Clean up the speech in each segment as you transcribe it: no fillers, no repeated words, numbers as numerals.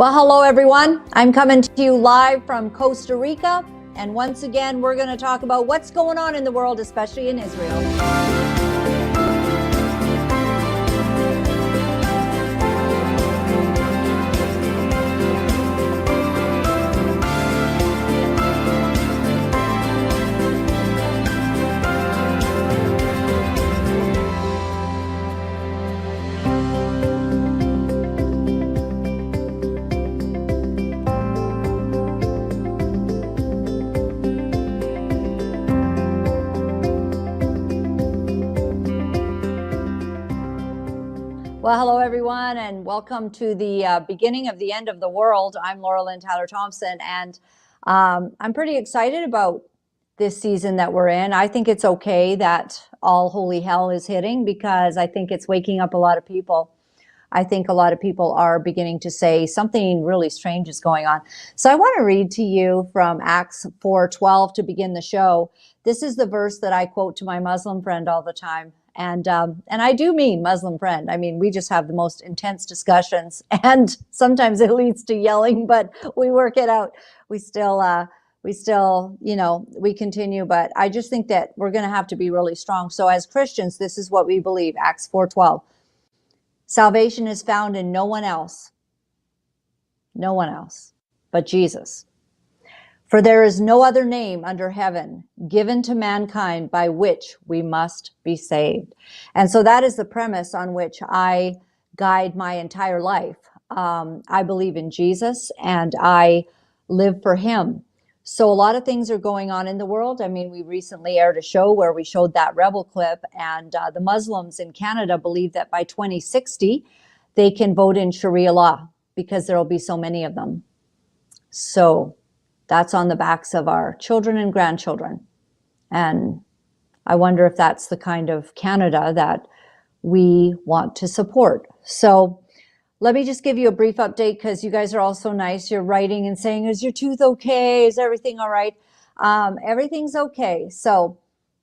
Well, hello everyone. I'm coming to you live from Costa Rica. And once again, we're going to talk about what's going on in the world, especially in Israel. Well, hello everyone, and welcome to the beginning of the end of the world. I'm Laura-Lynn Thompson, and I'm pretty excited about this season that we're in. I think it's okay that all holy hell is hitting because I think it's waking up a lot of people. I think a lot of people are beginning to say something really strange is going on. So I want to read to you from Acts 4:12 to begin the show. This is the verse that I quote to my Muslim friend all the time. And I do mean Muslim friend. I mean, we just have the most intense discussions, and sometimes it leads to yelling, but we work it out. We still, we continue, but I just think that we're going to have to be really strong. So as Christians, this is what we believe, Acts 4:12. Salvation is found in no one else but Jesus. For there is no other name under heaven given to mankind by which we must be saved. And so that is the premise on which I guide my entire life. I believe in Jesus and I live for him. So a lot of things are going on in the world. I mean, we recently aired a show where we showed that rebel clip, and the Muslims in Canada believe that by 2060, they can vote in Sharia law because there will be so many of them. So that's on the backs of our children and grandchildren. And I wonder if that's the kind of Canada that we want to support. So let me just give you a brief update because you guys are all so nice. You're writing and saying, is your tooth okay? Is everything all right? Everything's okay. So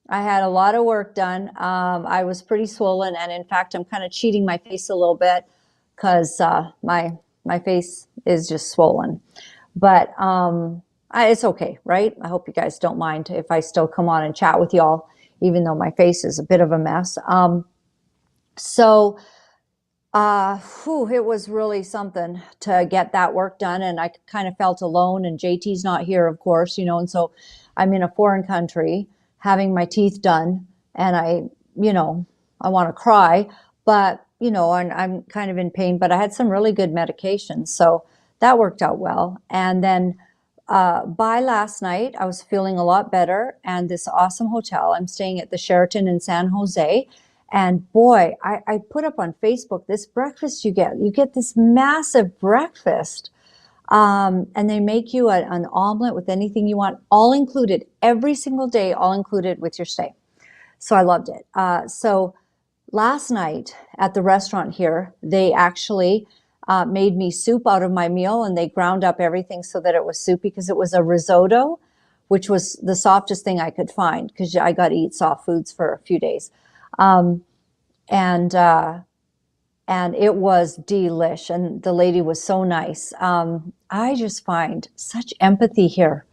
I had a lot of work done. I was pretty swollen. And in fact, I'm kind of cheating my face a little bit because my face is just swollen. But it's okay, right? I hope you guys don't mind if I still come on and chat with y'all, even though my face is a bit of a mess. It was really something to get that work done. And I kind of felt alone, and JT's not here, of course, and so I'm in a foreign country having my teeth done, and I want to cry, but, and I'm kind of in pain, but I had some really good medications. So that worked out well. And then by last night, I was feeling a lot better, and this awesome hotel, I'm staying at the Sheraton in San Jose. And boy, I put up on Facebook this breakfast you get this massive breakfast. And they make you an omelet with anything you want, all included every single day, all included with your stay. So I loved it. So last night at the restaurant here, they actually made me soup out of my meal, and they ground up everything so that it was soup because it was a risotto, which was the softest thing I could find because I got to eat soft foods for a few days. And it was delish, and the lady was so nice. I just find such empathy here.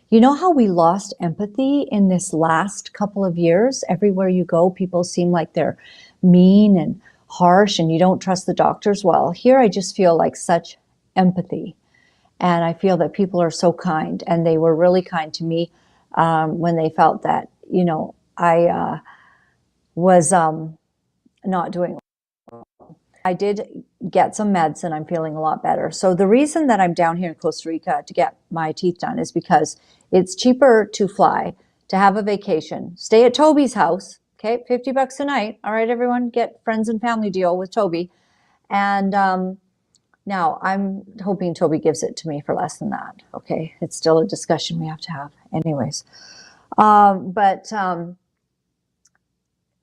You know how we lost empathy in this last couple of years? Everywhere you go, people seem like they're mean and harsh, and you don't trust the doctors. Well, here I just feel like such empathy, and I feel that people are so kind, and they were really kind to me when they felt that I was not doing well. I did get some meds, and I'm feeling a lot better. So the reason that I'm down here in Costa Rica to get my teeth done is because it's cheaper to fly, to have a vacation, stay at Toby's house. Okay, $50 a night. All right, everyone, get friends and family deal with Toby. And now I'm hoping Toby gives it to me for less than that. Okay, it's still a discussion we have to have. Anyways,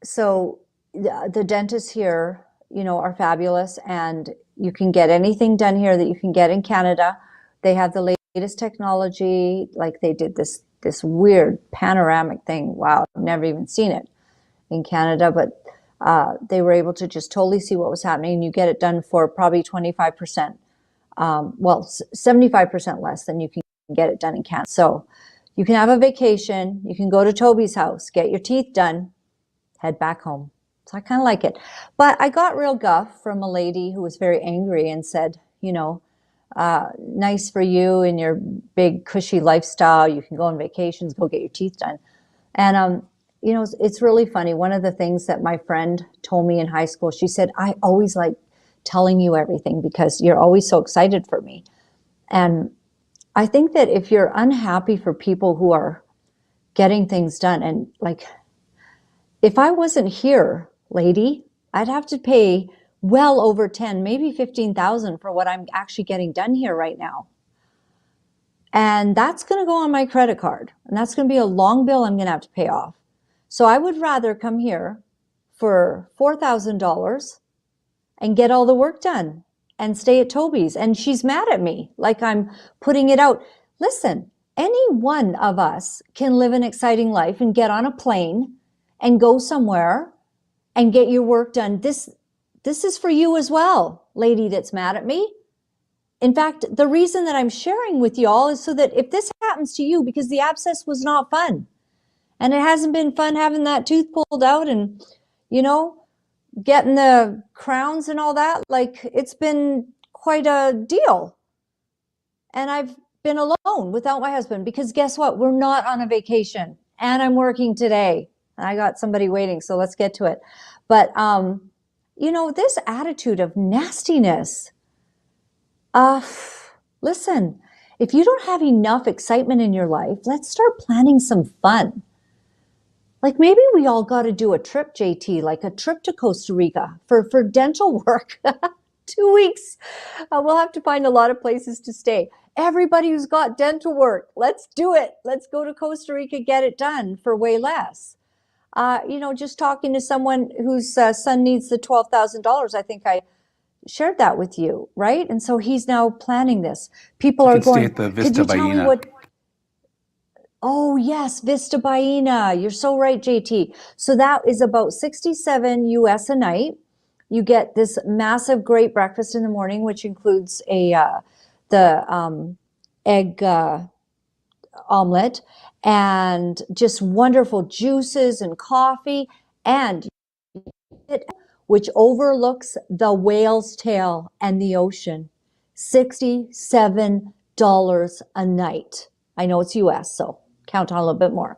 so the dentists here, are fabulous, and you can get anything done here that you can get in Canada. They have the latest technology. Like they did this weird panoramic thing. Wow, I've never even seen it in Canada, but they were able to just totally see what was happening. You get it done for probably 25% well, 75% less than you can get it done in Canada. So you can have a vacation, you can go to Toby's house, get your teeth done, head back home. So I kind of like it. But I got real guff from a lady who was very angry and said, you know, nice for you in your big cushy lifestyle. You can go on vacations, go get your teeth done. And, you know, it's really funny. One of the things that my friend told me in high school, she said, I always like telling you everything because you're always so excited for me. And I think that if you're unhappy for people who are getting things done, and like, if I wasn't here, lady, I'd have to pay well over 10, maybe 15,000 for what I'm actually getting done here right now. And that's going to go on my credit card. And that's going to be a long bill I'm going to have to pay off. So I would rather come here for $4,000 and get all the work done and stay at Toby's. And she's mad at me, like I'm putting it out. Listen, any one of us can live an exciting life and get on a plane and go somewhere and get your work done. This is for you as well, lady that's mad at me. In fact, the reason that I'm sharing with y'all is so that if this happens to you, because the abscess was not fun, and it hasn't been fun having that tooth pulled out and, you know, getting the crowns and all that, like it's been quite a deal. And I've been alone without my husband because guess what? We're not on a vacation and I'm working today. I got somebody waiting, so let's get to it. But, you know, this attitude of nastiness, listen, if you don't have enough excitement in your life, let's start planning some fun. Like maybe we all got to do a trip, JT, like a trip to Costa Rica for dental work. 2 weeks. We'll have to find a lot of places to stay. Everybody who's got dental work, let's do it. Let's go to Costa Rica, get it done for way less. You know, just talking to someone whose son needs the $12,000. I think I shared that with you, right? And so he's now planning this. People are going, could you tell me what? Oh, yes, Vista Baena. You're so right, JT. So that is about 67 US a night. You get this massive, great breakfast in the morning, which includes the egg omelet and just wonderful juices and coffee, and which overlooks the whale's tail and the ocean. $67 a night. I know it's US, so count on a little bit more.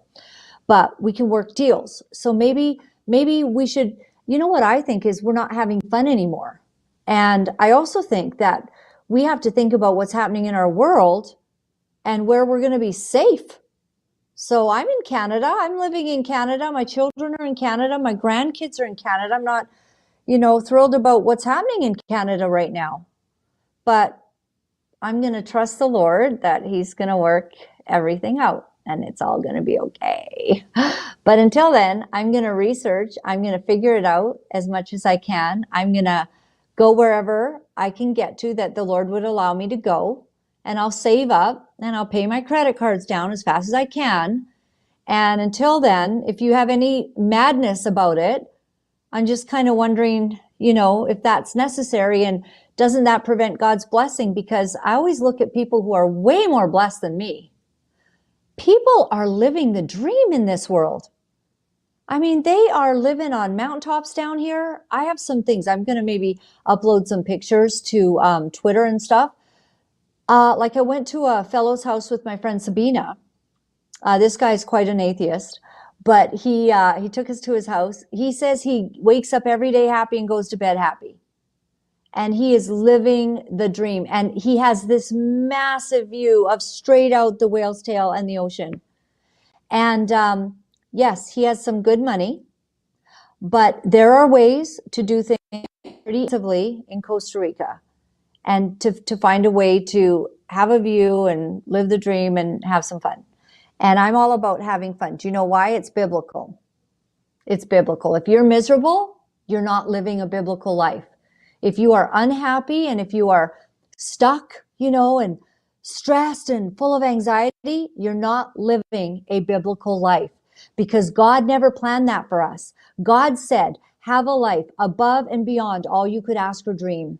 But we can work deals. So maybe we should, you know what I think is we're not having fun anymore. And I also think that we have to think about what's happening in our world and where we're going to be safe. So I'm in Canada. I'm living in Canada. My children are in Canada. My grandkids are in Canada. I'm not, you know, thrilled about what's happening in Canada right now. But I'm going to trust the Lord that he's going to work everything out and it's all going to be okay. But until then, I'm going to research. I'm going to figure it out as much as I can. I'm going to go wherever I can get to that the Lord would allow me to go. And I'll save up and I'll pay my credit cards down as fast as I can. And until then, if you have any madness about it, I'm just kind of wondering, you know, if that's necessary and doesn't that prevent God's blessing? Because I always look at people who are way more blessed than me. People are living the dream in this world. I mean, they are living on mountaintops down here. I have some things. I'm going to maybe upload some pictures to Twitter and stuff. Like I went to a fellow's house with my friend Sabina. This guy's quite an atheist, but he took us to his house. He says he wakes up every day happy and goes to bed happy. And he is living the dream. And he has this massive view of straight out the whale's tail and the ocean. And yes, he has some good money, but there are ways to do things pretty easily in Costa Rica and to find a way to have a view and live the dream and have some fun. And I'm all about having fun. Do you know why? It's biblical. It's biblical. If you're miserable, you're not living a biblical life. If you are unhappy and if you are stuck, you know, and stressed and full of anxiety, you're not living a biblical life because God never planned that for us. God said, have a life above and beyond all you could ask or dream.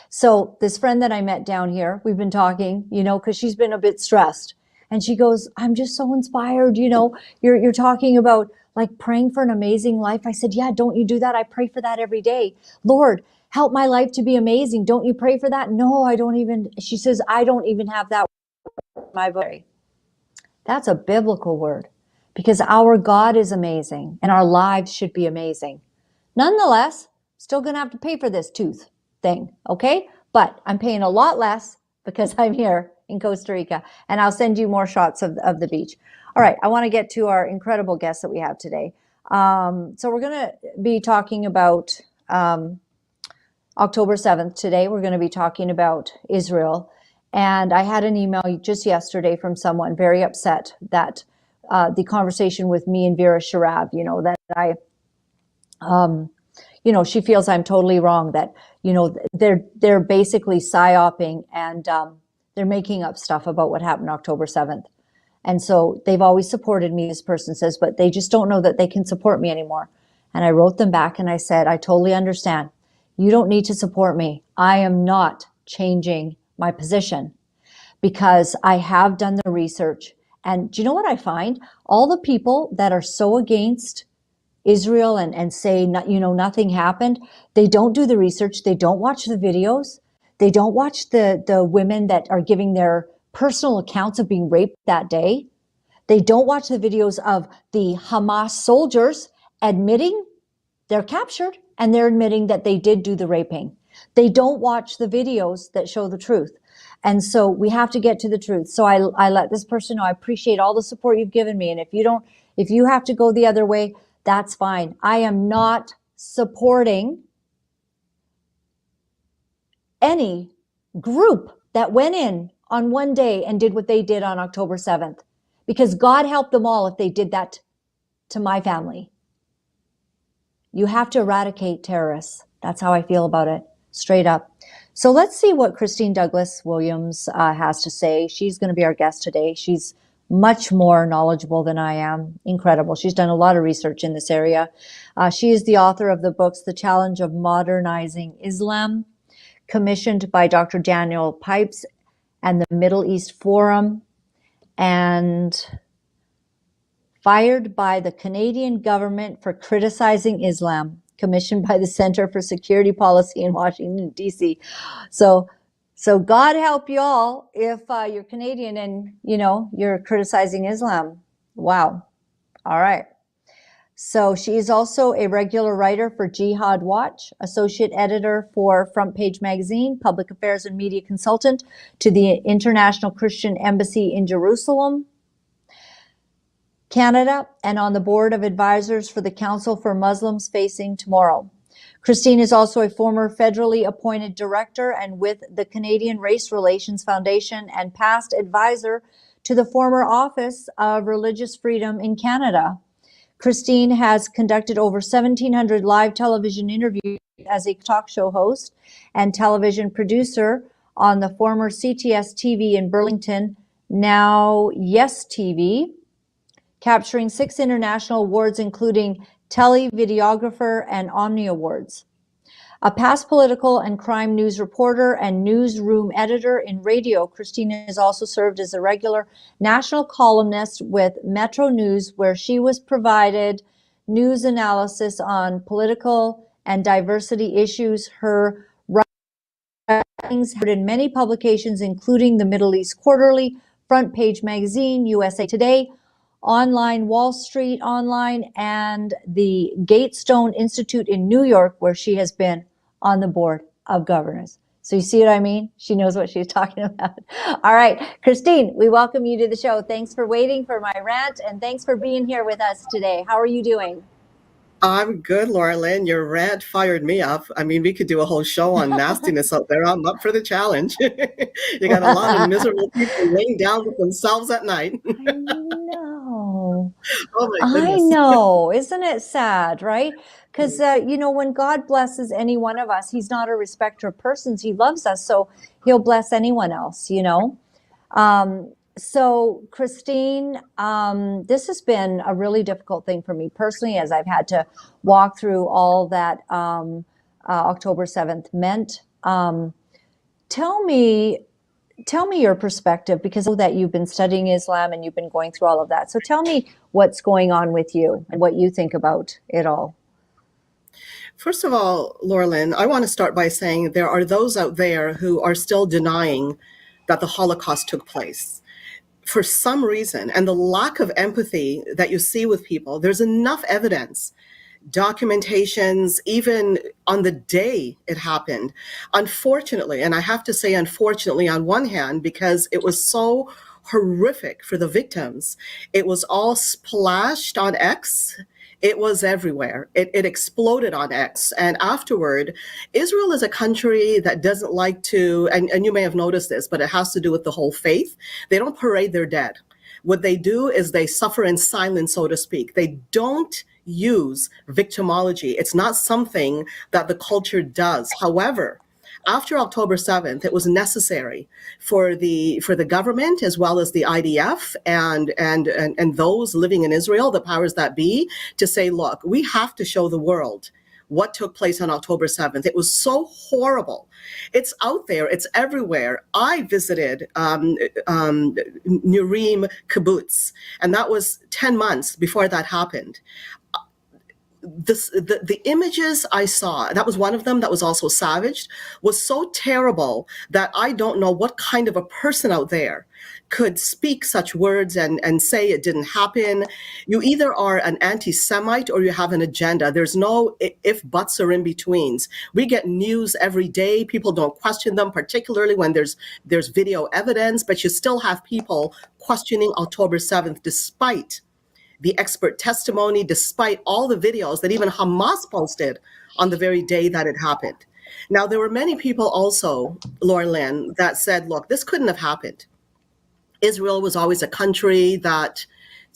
So this friend that I met down here, we've been talking, because she's been a bit stressed. And she goes, I'm just so inspired. You're talking about like praying for an amazing life. I said, yeah, don't you do that? I pray for that every day. Lord, help my life to be amazing. Don't you pray for that? No, I don't even. She says, I don't even have that in my vocabulary. That's a biblical word, because our God is amazing and our lives should be amazing. Nonetheless, still going to have to pay for this tooth thing, okay? But I'm paying a lot less because I'm here in Costa Rica, and I'll send you more shots of the beach. All right, I want to get to our incredible guest that we have today. So we're going to be talking about October 7th today. We're going to be talking about Israel. And I had an email just yesterday from someone very upset that the conversation with me and Vera Sharab, that I she feels I'm totally wrong, that, they're basically psyoping and they're making up stuff about what happened October 7th. And so they've always supported me, this person says, but they just don't know that they can support me anymore. And I wrote them back and I said, I totally understand. You don't need to support me. I am not changing my position because I have done the research. And do you know what I find? All the people that are so against Israel and say, nothing happened, they don't do the research. They don't watch the videos. They don't watch the women that are giving their personal accounts of being raped that day. They don't watch the videos of the Hamas soldiers admitting they're captured and they're admitting that they did do the raping. They don't watch the videos that show the truth. And so we have to get to the truth. So I let this person know, I appreciate all the support you've given me. And if you have to go the other way, that's fine. I am not supporting any group that went in on one day and did what they did on October 7th, because God help them all if they did that to my family. You have to eradicate terrorists. That's how I feel about it, straight up. So let's see what Christine Douglas Williams has to say. She's going to be our guest today. She's much more knowledgeable than I am. Incredible. She's done a lot of research in this area. She is the author of the books, The Challenge of Modernizing Islam, commissioned by Dr. Daniel Pipes and the Middle East Forum, and fired by the Canadian government for criticizing Islam, commissioned by the Center for Security Policy in Washington, D.C. So God help you all if you're Canadian and, you're criticizing Islam. Wow. All right. So she is also a regular writer for Jihad Watch, associate editor for FrontPage Magazine, public affairs and media consultant to the International Christian Embassy in Jerusalem, Canada, and on the board of advisors for the Council for Muslims Facing Tomorrow. Christine is also a former federally appointed director and with the Canadian Race Relations Foundation and past advisor to the former Office of Religious Freedom in Canada. Christine has conducted over 1,700 live television interviews as a talk show host and television producer on the former CTS TV in Burlington, now Yes TV, capturing 6 international awards, including Televideographer and Omni Awards. A past political and crime news reporter and newsroom editor in radio, Christine has also served as a regular national columnist with Metro News, where she was provided news analysis on political and diversity issues. Her writings have in many publications, including the Middle East Quarterly, FrontPage Magazine, USA Today, Online, Wall Street Online, and the Gatestone Institute in New York, where she has been on the board of governors. So you see what I mean? She knows what she's talking about. All right, Christine, we welcome you to the show. Thanks for waiting for my rant, and thanks for being here with us today. How are you doing? I'm good, Laura-Lynn. Your rant fired me up. I mean, we could do a whole show on nastiness out there. I'm up for the challenge. You got a lot of miserable people laying down with themselves at night. I know. Oh my I goodness. know. Isn't it sad, right? Because, when God blesses any one of us, he's not a respecter of persons. He loves us, so he'll bless anyone else, So, Christine, this has been a really difficult thing for me personally, as I've had to walk through all that October 7th meant Tell me your perspective, because I know that you've been studying Islam and you've been going through all of that. So tell me what's going on with you and what you think about it all. First of all, Laura-Lynn, I want to start by saying there are those out there who are still denying that the Holocaust took place. For some reason, and the lack of empathy that you see with people, there's enough evidence, documentations, even on the day it happened. Unfortunately, and I have to say unfortunately on one hand, because it was so horrific for the victims, it was all splashed on X. It was everywhere. It exploded on X. And afterward, Israel is a country that doesn't like to, and you may have noticed this, but it has to do with the whole faith. They don't parade their dead. What they do is they suffer in silence, so to speak. They don't use victimology. It's not something that the culture does. However, after October 7th, it was necessary for the government as well as the IDF and those living in Israel, the powers that be, to say, look, we have to show the world what took place on October 7th. It was so horrible. It's out there. It's everywhere. I visited Nurim kibbutz, and that was 10 months before that happened. The images I saw, that was one of them that was also savaged, was so terrible that I don't know what kind of a person out there could speak such words and say it didn't happen. You either are an anti-Semite or you have an agenda. There's no if, buts, or in-betweens. We get news every day. People don't question them, particularly when there's video evidence, but you still have people questioning October 7th despite the expert testimony, despite all the videos that even Hamas posted on the very day that it happened. Now, there were many people also, Laura-Lynn, that said, look, this couldn't have happened. Israel was always a country that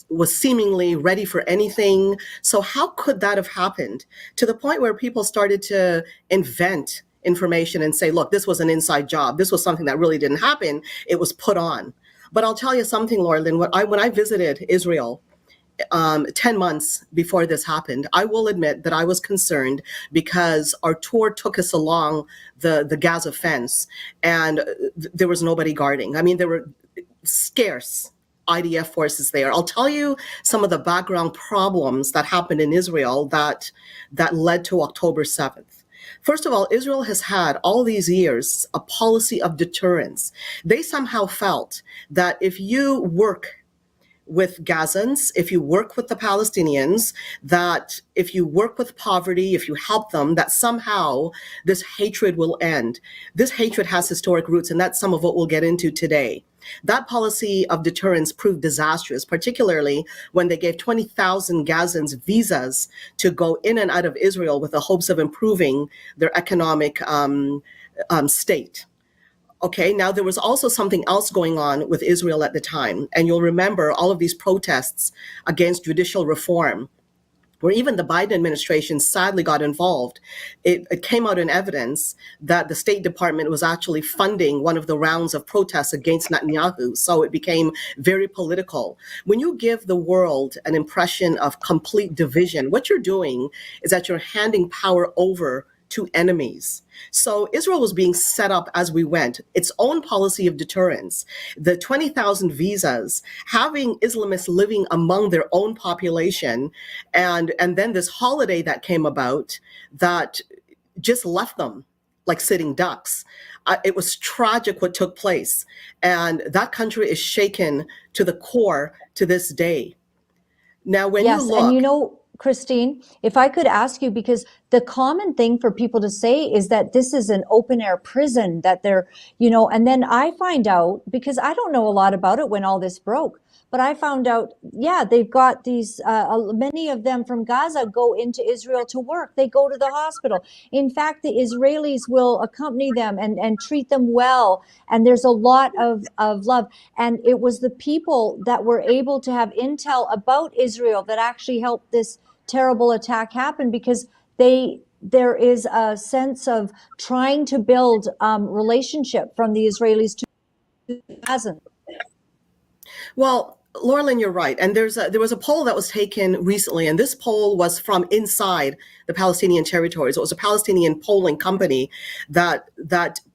was seemingly ready for anything. So how could that have happened? To the point where people started to invent information and say, look, this was an inside job. This was something that really didn't happen. It was put on. But I'll tell you something, Laura-Lynn, when I visited Israel, 10 months before this happened, I will admit that I was concerned because our tour took us along the Gaza fence and there was nobody guarding. I mean, there were scarce IDF forces there. I'll tell you some of the background problems that happened in Israel that led to October 7th. First of all, Israel has had all these years a policy of deterrence. They somehow felt that if you work with Gazans, if you work with the Palestinians, that if you work with poverty, if you help them, that somehow this hatred will end. This hatred has historic roots, and that's some of what we'll get into today. That policy of deterrence proved disastrous, particularly when they gave 20,000 Gazans visas to go in and out of Israel with the hopes of improving their economic state. Okay, now there was also something else going on with Israel at the time. And you'll remember all of these protests against judicial reform, where even the Biden administration sadly got involved. It came out in evidence that the State Department was actually funding one of the rounds of protests against Netanyahu. So it became very political. When you give the world an impression of complete division, what you're doing is that you're handing power over to enemies. So Israel was being set up as we went, its own policy of deterrence, the 20,000 visas, having Islamists living among their own population, and then this holiday that came about that just left them like sitting ducks. It was tragic what took place. And that country is shaken to the core to this day. Now, when you look... And you know, Christine, if I could ask you, because the common thing for people to say is that this is an open air prison, that they're, you know, and then I find out, because I don't know a lot about it when all this broke, but I found out, yeah, they've got these, many of them from Gaza go into Israel to work. They go to the hospital. In fact, the Israelis will accompany them and treat them well. And there's a lot of love. And it was the people that were able to have intel about Israel that actually helped this terrible attack happen, because there is a sense of trying to build relationship from the Israelis to Gaza. Well, Laura-Lynn, you're right. And there was a poll that was taken recently, and this poll was from inside the Palestinian territories. It was a Palestinian polling company that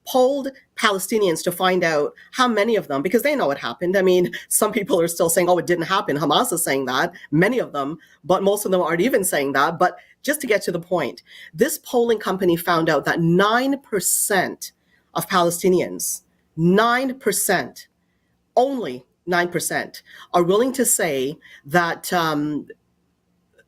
polled Palestinians to find out how many of them, because they know it happened. I mean, some people are still saying, oh, it didn't happen. Hamas is saying that, many of them, but most of them aren't even saying that. But just to get to the point, this polling company found out that 9% of Palestinians, 9%, only 9%, are willing to say that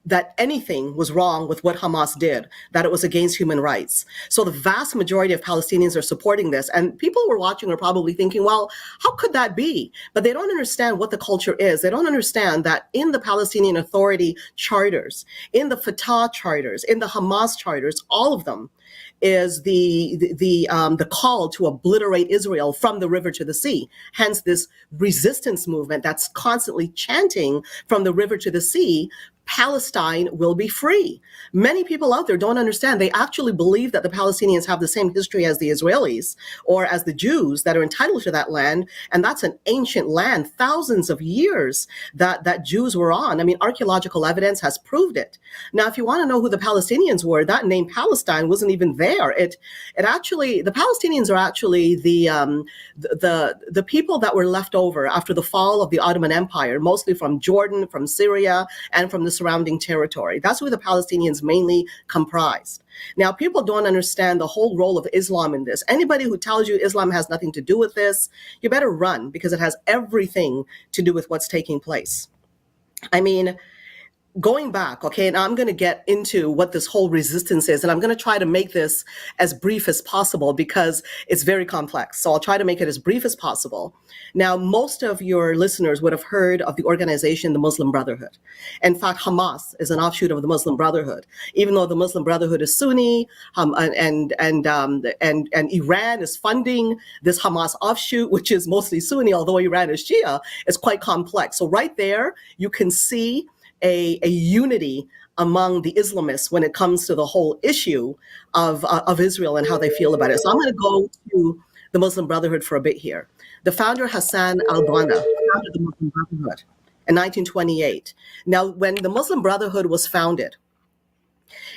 that anything was wrong with what Hamas did, that it was against human rights. So the vast majority of Palestinians are supporting this. And people who are watching are probably thinking, well, how could that be? But they don't understand what the culture is. They don't understand that in the Palestinian Authority charters, in the Fatah charters, in the Hamas charters, all of them, is the call to obliterate Israel from the river to the sea. Hence this resistance movement that's constantly chanting from the river to the sea, Palestine will be free. Many people out there don't understand. They actually believe that the Palestinians have the same history as the Israelis or as the Jews that are entitled to that land. And that's an ancient land, thousands of years that Jews were on. I mean, archaeological evidence has proved it. Now, if you want to know who the Palestinians were, that name Palestine wasn't even there. It actually, the Palestinians are actually the people that were left over after the fall of the Ottoman Empire, mostly from Jordan, from Syria, and from the surrounding territory. That's who the Palestinians mainly comprised. Now, people don't understand the whole role of Islam in this. Anybody who tells you Islam has nothing to do with this, you better run, because it has everything to do with what's taking place. I mean, going back, okay, and I'm going to get into what this whole resistance is, and I'm going to try to make this as brief as possible because it's very complex. So I'll try to make it as brief as possible. Now, most of your listeners would have heard of the organization, the Muslim Brotherhood. In fact, Hamas is an offshoot of the Muslim Brotherhood, even though the Muslim Brotherhood is Sunni, and Iran is funding this Hamas offshoot, which is mostly Sunni, although Iran is Shia. It's quite complex. So right there, you can see a unity among the Islamists when it comes to the whole issue of Israel and how they feel about it. So I'm going to go to the Muslim Brotherhood for a bit here. The founder, Hassan al-Banna, founded the Muslim Brotherhood in 1928. Now, when the Muslim Brotherhood was founded,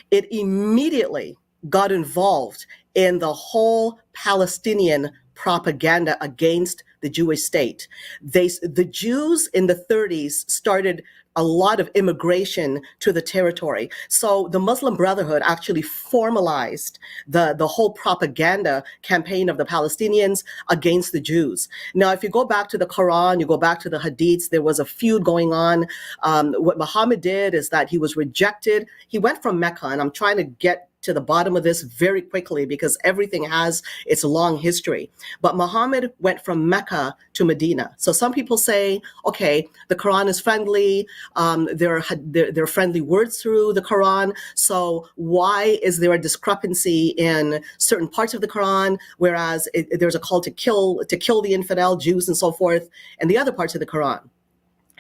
it immediately got involved in the whole Palestinian propaganda against the Jewish state. The Jews in the 30s started a lot of immigration to the territory. So the Muslim Brotherhood actually formalized the whole propaganda campaign of the Palestinians against the Jews. Now, if you go back to the Quran, you go back to the Hadiths, there was a feud going on. What Muhammad did is that he was rejected. He went from Mecca, and I'm trying to get to the bottom of this very quickly because everything has its long history. But Muhammad went from Mecca to Medina. So some people say, okay, the Quran is friendly. There are friendly words through the Quran. So why is there a discrepancy in certain parts of the Quran, whereas there's a call to kill the infidel, Jews and so forth, and the other parts of the Quran?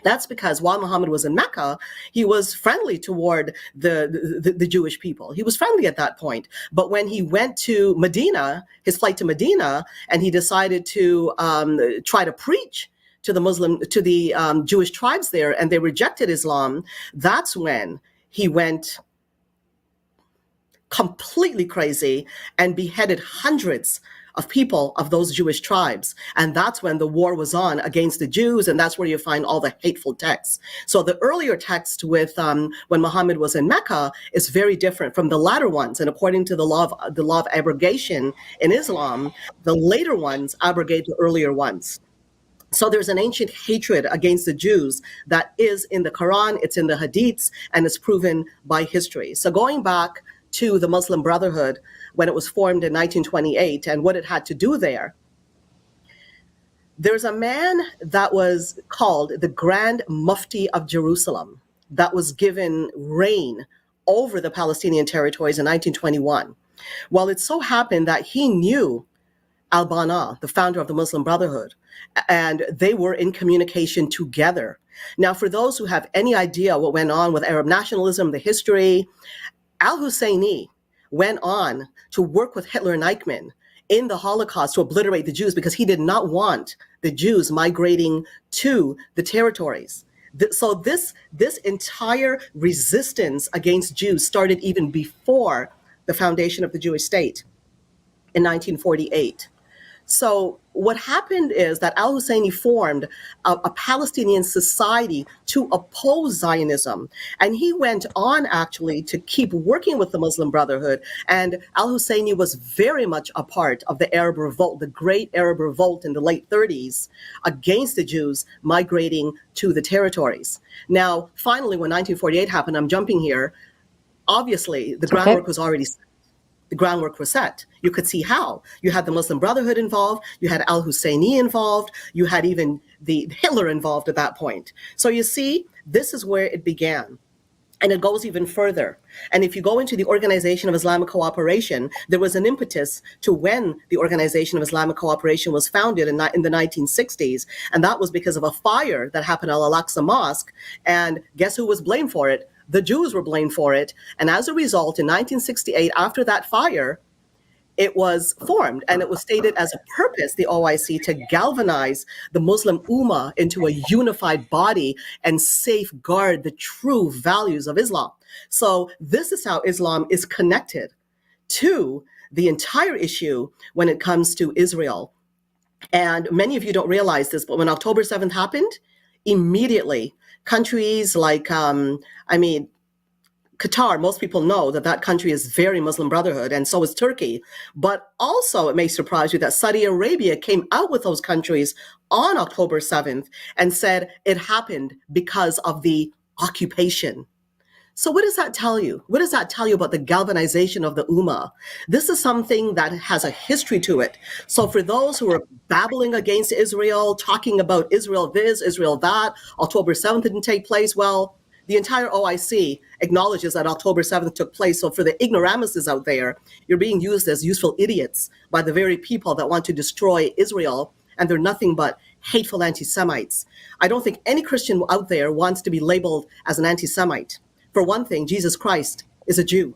That's because while Muhammad was in Mecca, he was friendly toward the Jewish people. He was friendly at that point. But when he went to Medina, his flight to Medina, and he decided to try to preach to the Jewish tribes there, and they rejected Islam, that's when he went completely crazy and beheaded hundreds of people of those Jewish tribes. And that's when the war was on against the Jews, and that's where you find all the hateful texts. So the earlier text with when Muhammad was in Mecca is very different from the latter ones. And according to the law of abrogation in Islam, the later ones abrogate the earlier ones. So there's an ancient hatred against the Jews that is in the Quran, it's in the Hadiths, and it's proven by history. So going back to the Muslim Brotherhood, when it was formed in 1928 and what it had to do there, there's a man that was called the Grand Mufti of Jerusalem that was given reign over the Palestinian territories in 1921. Well, it so happened that he knew al-Banna, the founder of the Muslim Brotherhood, and they were in communication together. Now, for those who have any idea what went on with Arab nationalism, the history, al-Husseini went on to work with Hitler and Eichmann in the Holocaust to obliterate the Jews because he did not want the Jews migrating to the territories. So this entire resistance against Jews started even before the foundation of the Jewish state in 1948. So what happened is that al-Husseini formed a Palestinian society to oppose Zionism. And he went on actually to keep working with the Muslim Brotherhood. And al-Husseini was very much a part of the Arab Revolt, the great Arab Revolt in the late 30s against the Jews migrating to the territories. Now, finally, when 1948 happened, I'm jumping here, obviously the groundwork was already set. The groundwork was set. You could see how. You had the Muslim Brotherhood involved, you had al-Husseini involved, you had even the Hitler involved at that point. So you see, this is where it began. And it goes even further. And if you go into the Organization of Islamic Cooperation, there was an impetus to when the Organization of Islamic Cooperation was founded in the 1960s. And that was because of a fire that happened at Al-Aqsa Mosque. And guess who was blamed for it? The Jews were blamed for it. And as a result, in 1968, after that fire, it was formed, and it was stated as a purpose, the OIC, to galvanize the Muslim Ummah into a unified body and safeguard the true values of Islam. So this is how Islam is connected to the entire issue when it comes to Israel. And many of you don't realize this, but when October 7th happened, immediately countries like, Qatar, most people know that that country is very Muslim Brotherhood, and so is Turkey. But also, it may surprise you that Saudi Arabia came out with those countries on October 7th and said it happened because of the occupation. So what does that tell you? What does that tell you about the galvanization of the Ummah? This is something that has a history to it. So for those who are babbling against Israel, talking about Israel this, Israel that, October 7th didn't take place, well, the entire OIC acknowledges that October 7th took place. So for the ignoramuses out there, you're being used as useful idiots by the very people that want to destroy Israel, and they're nothing but hateful anti-Semites. I don't think any Christian out there wants to be labeled as an anti-Semite. For one thing, Jesus Christ is a Jew.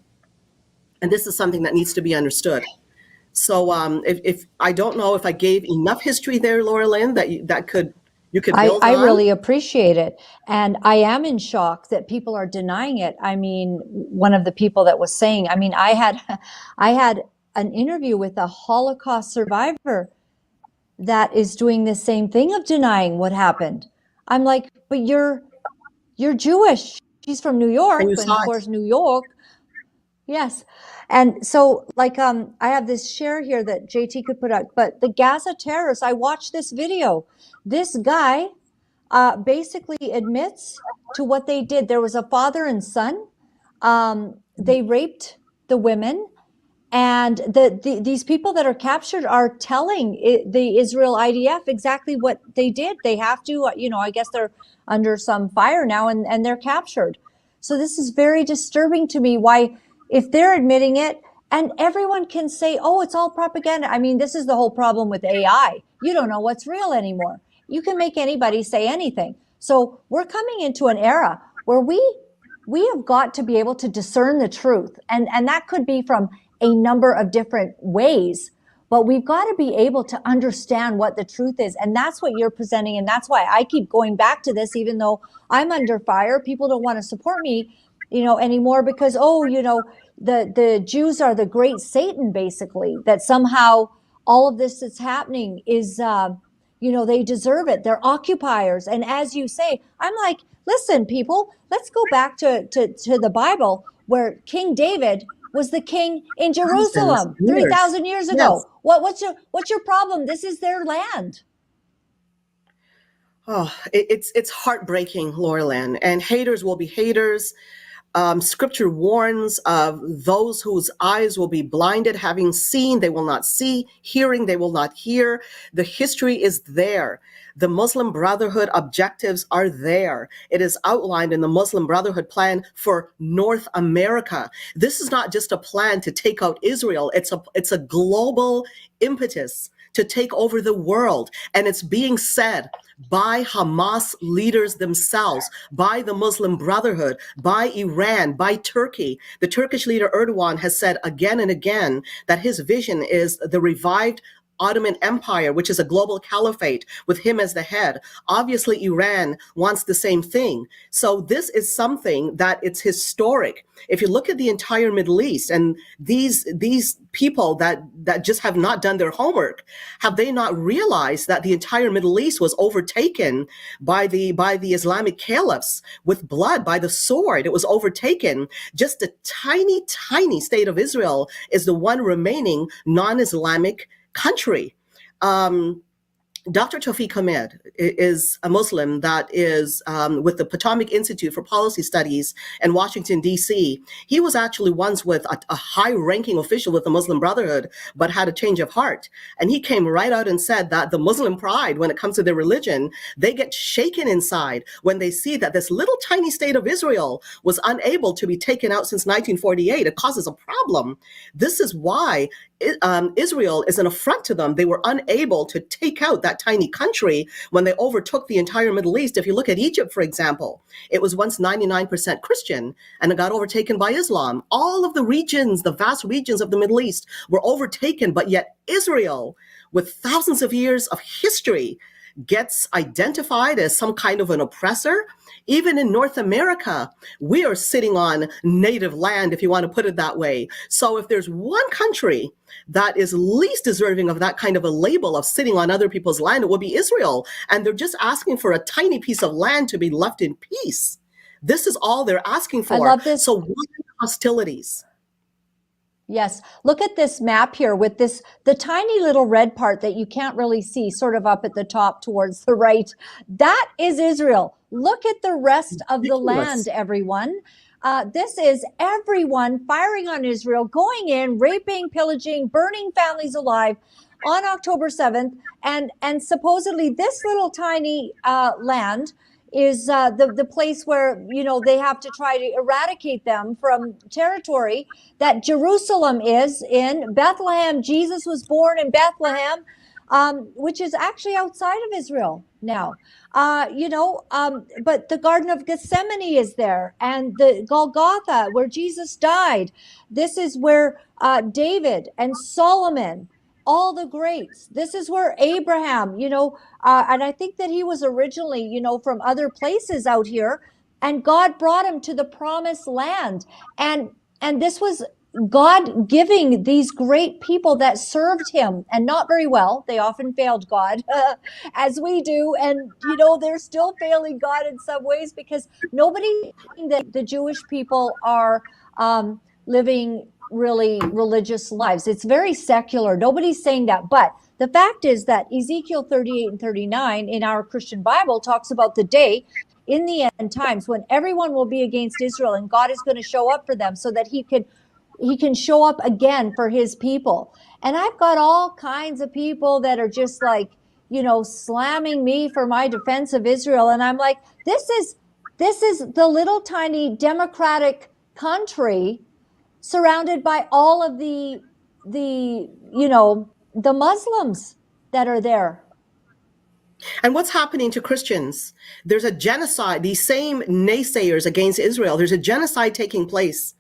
And this is something that needs to be understood. So if I don't know if I gave enough history there, Laura-Lynn, that you could build on. I really appreciate it. And I am in shock that people are denying it. I mean, one of the people that was saying, I had an interview with a Holocaust survivor that is doing the same thing of denying what happened. I'm like, but you're Jewish. She's from New York, and of course, New York. Yes. And so I have this share here that JT could put out, but the Gaza terrorists, I watched this video. This guy basically admits to what they did. There was a father and son. They raped the women, and these people that are captured are telling the Israel IDF exactly what they did. They have to, I guess they're under some fire now, and they're captured. So this is very disturbing to me. Why, if they're admitting it, and everyone can say, oh, it's all propaganda. I mean, this is the whole problem with AI. You don't know what's real anymore. You can make anybody say anything. So we're coming into an era where we have got to be able to discern the truth. And that could be from a number of different ways, but we've got to be able to understand what the truth is. And that's what you're presenting. And that's why I keep going back to this, even though I'm under fire. People don't want to support me, anymore because, the Jews are the great Satan, basically, that somehow all of this that's happening is, they deserve it. They're occupiers. And as you say, I'm like, listen, people, let's go back to the Bible where King David was the king in Jerusalem 3,000 years ago. Yes. What's your problem? This is their land. Oh, it's heartbreaking, Laura-Lynn, and haters will be haters. Scripture warns of those whose eyes will be blinded, having seen, they will not see, hearing, they will not hear. The history is there. The Muslim Brotherhood objectives are there. It is outlined in the Muslim Brotherhood plan for North America. This is not just a plan to take out Israel. It's a global impetus to take over the world. And it's being said by Hamas leaders themselves, by the Muslim Brotherhood, by Iran, by Turkey. The Turkish leader Erdogan has said again and again that his vision is the revived Ottoman Empire, which is a global caliphate with him as the head. Obviously, Iran wants the same thing. So this is something that it's historic. If you look at the entire Middle East and these people that just have not done their homework, have they not realized that the entire Middle East was overtaken by the Islamic caliphs with blood, by the sword? It was overtaken. Just the tiny, tiny state of Israel is the one remaining non-Islamic country. Dr. Tawfiq Ahmed is a Muslim that is with the Potomac Institute for Policy Studies in Washington, D.C. He was actually once with a high-ranking official with the Muslim Brotherhood, but had a change of heart. And he came right out and said that the Muslim pride, when it comes to their religion, they get shaken inside when they see that this little tiny state of Israel was unable to be taken out since 1948. It causes a problem. This is why Israel is an affront to them. They were unable to take out that tiny country when they overtook the entire Middle East. If you look at Egypt, for example, it was once 99% Christian and it got overtaken by Islam. All of the regions, the vast regions of the Middle East were overtaken, but yet Israel, with thousands of years of history, gets identified as some kind of an oppressor. Even in North America, we are sitting on native land, if you want to put it that way. So if there's one country that is least deserving of that kind of a label of sitting on other people's land, it would be Israel. And they're just asking for a tiny piece of land to be left in peace. This is all they're asking for. I love this. So what hostilities? Yes. Look at this map here with the tiny little red part that you can't really see sort of up at the top towards the right. That is Israel. Look at the rest of the land, everyone. This is everyone firing on Israel, going in, raping, pillaging, burning families alive on October 7th. And supposedly this little tiny land is the place where, you know, they have to try to eradicate them from territory that Jerusalem is in. Bethlehem, Jesus was born in Bethlehem, which is actually outside of Israel now. But the Garden of Gethsemane is there, and the Golgotha where Jesus died. This is where David and Solomon, all the greats. This is where Abraham, and I think that he was originally, from other places out here, and God brought him to the promised land. And this was God giving these great people that served him, and not very well. They often failed God, as we do. And, they're still failing God in some ways, because nobody that the Jewish people are living really religious lives. It's very secular. Nobody's saying that. But the fact is that Ezekiel 38 and 39 in our Christian Bible talks about the day in the end times when everyone will be against Israel, and God is going to show up for them so that he can show up again for his people. And I've got all kinds of people that are just like, slamming me for my defense of Israel. And I'm like, this is the little tiny democratic country surrounded by all of the Muslims that are there. And what's happening to Christians? There's a genocide. These same naysayers against Israel, there's a genocide taking place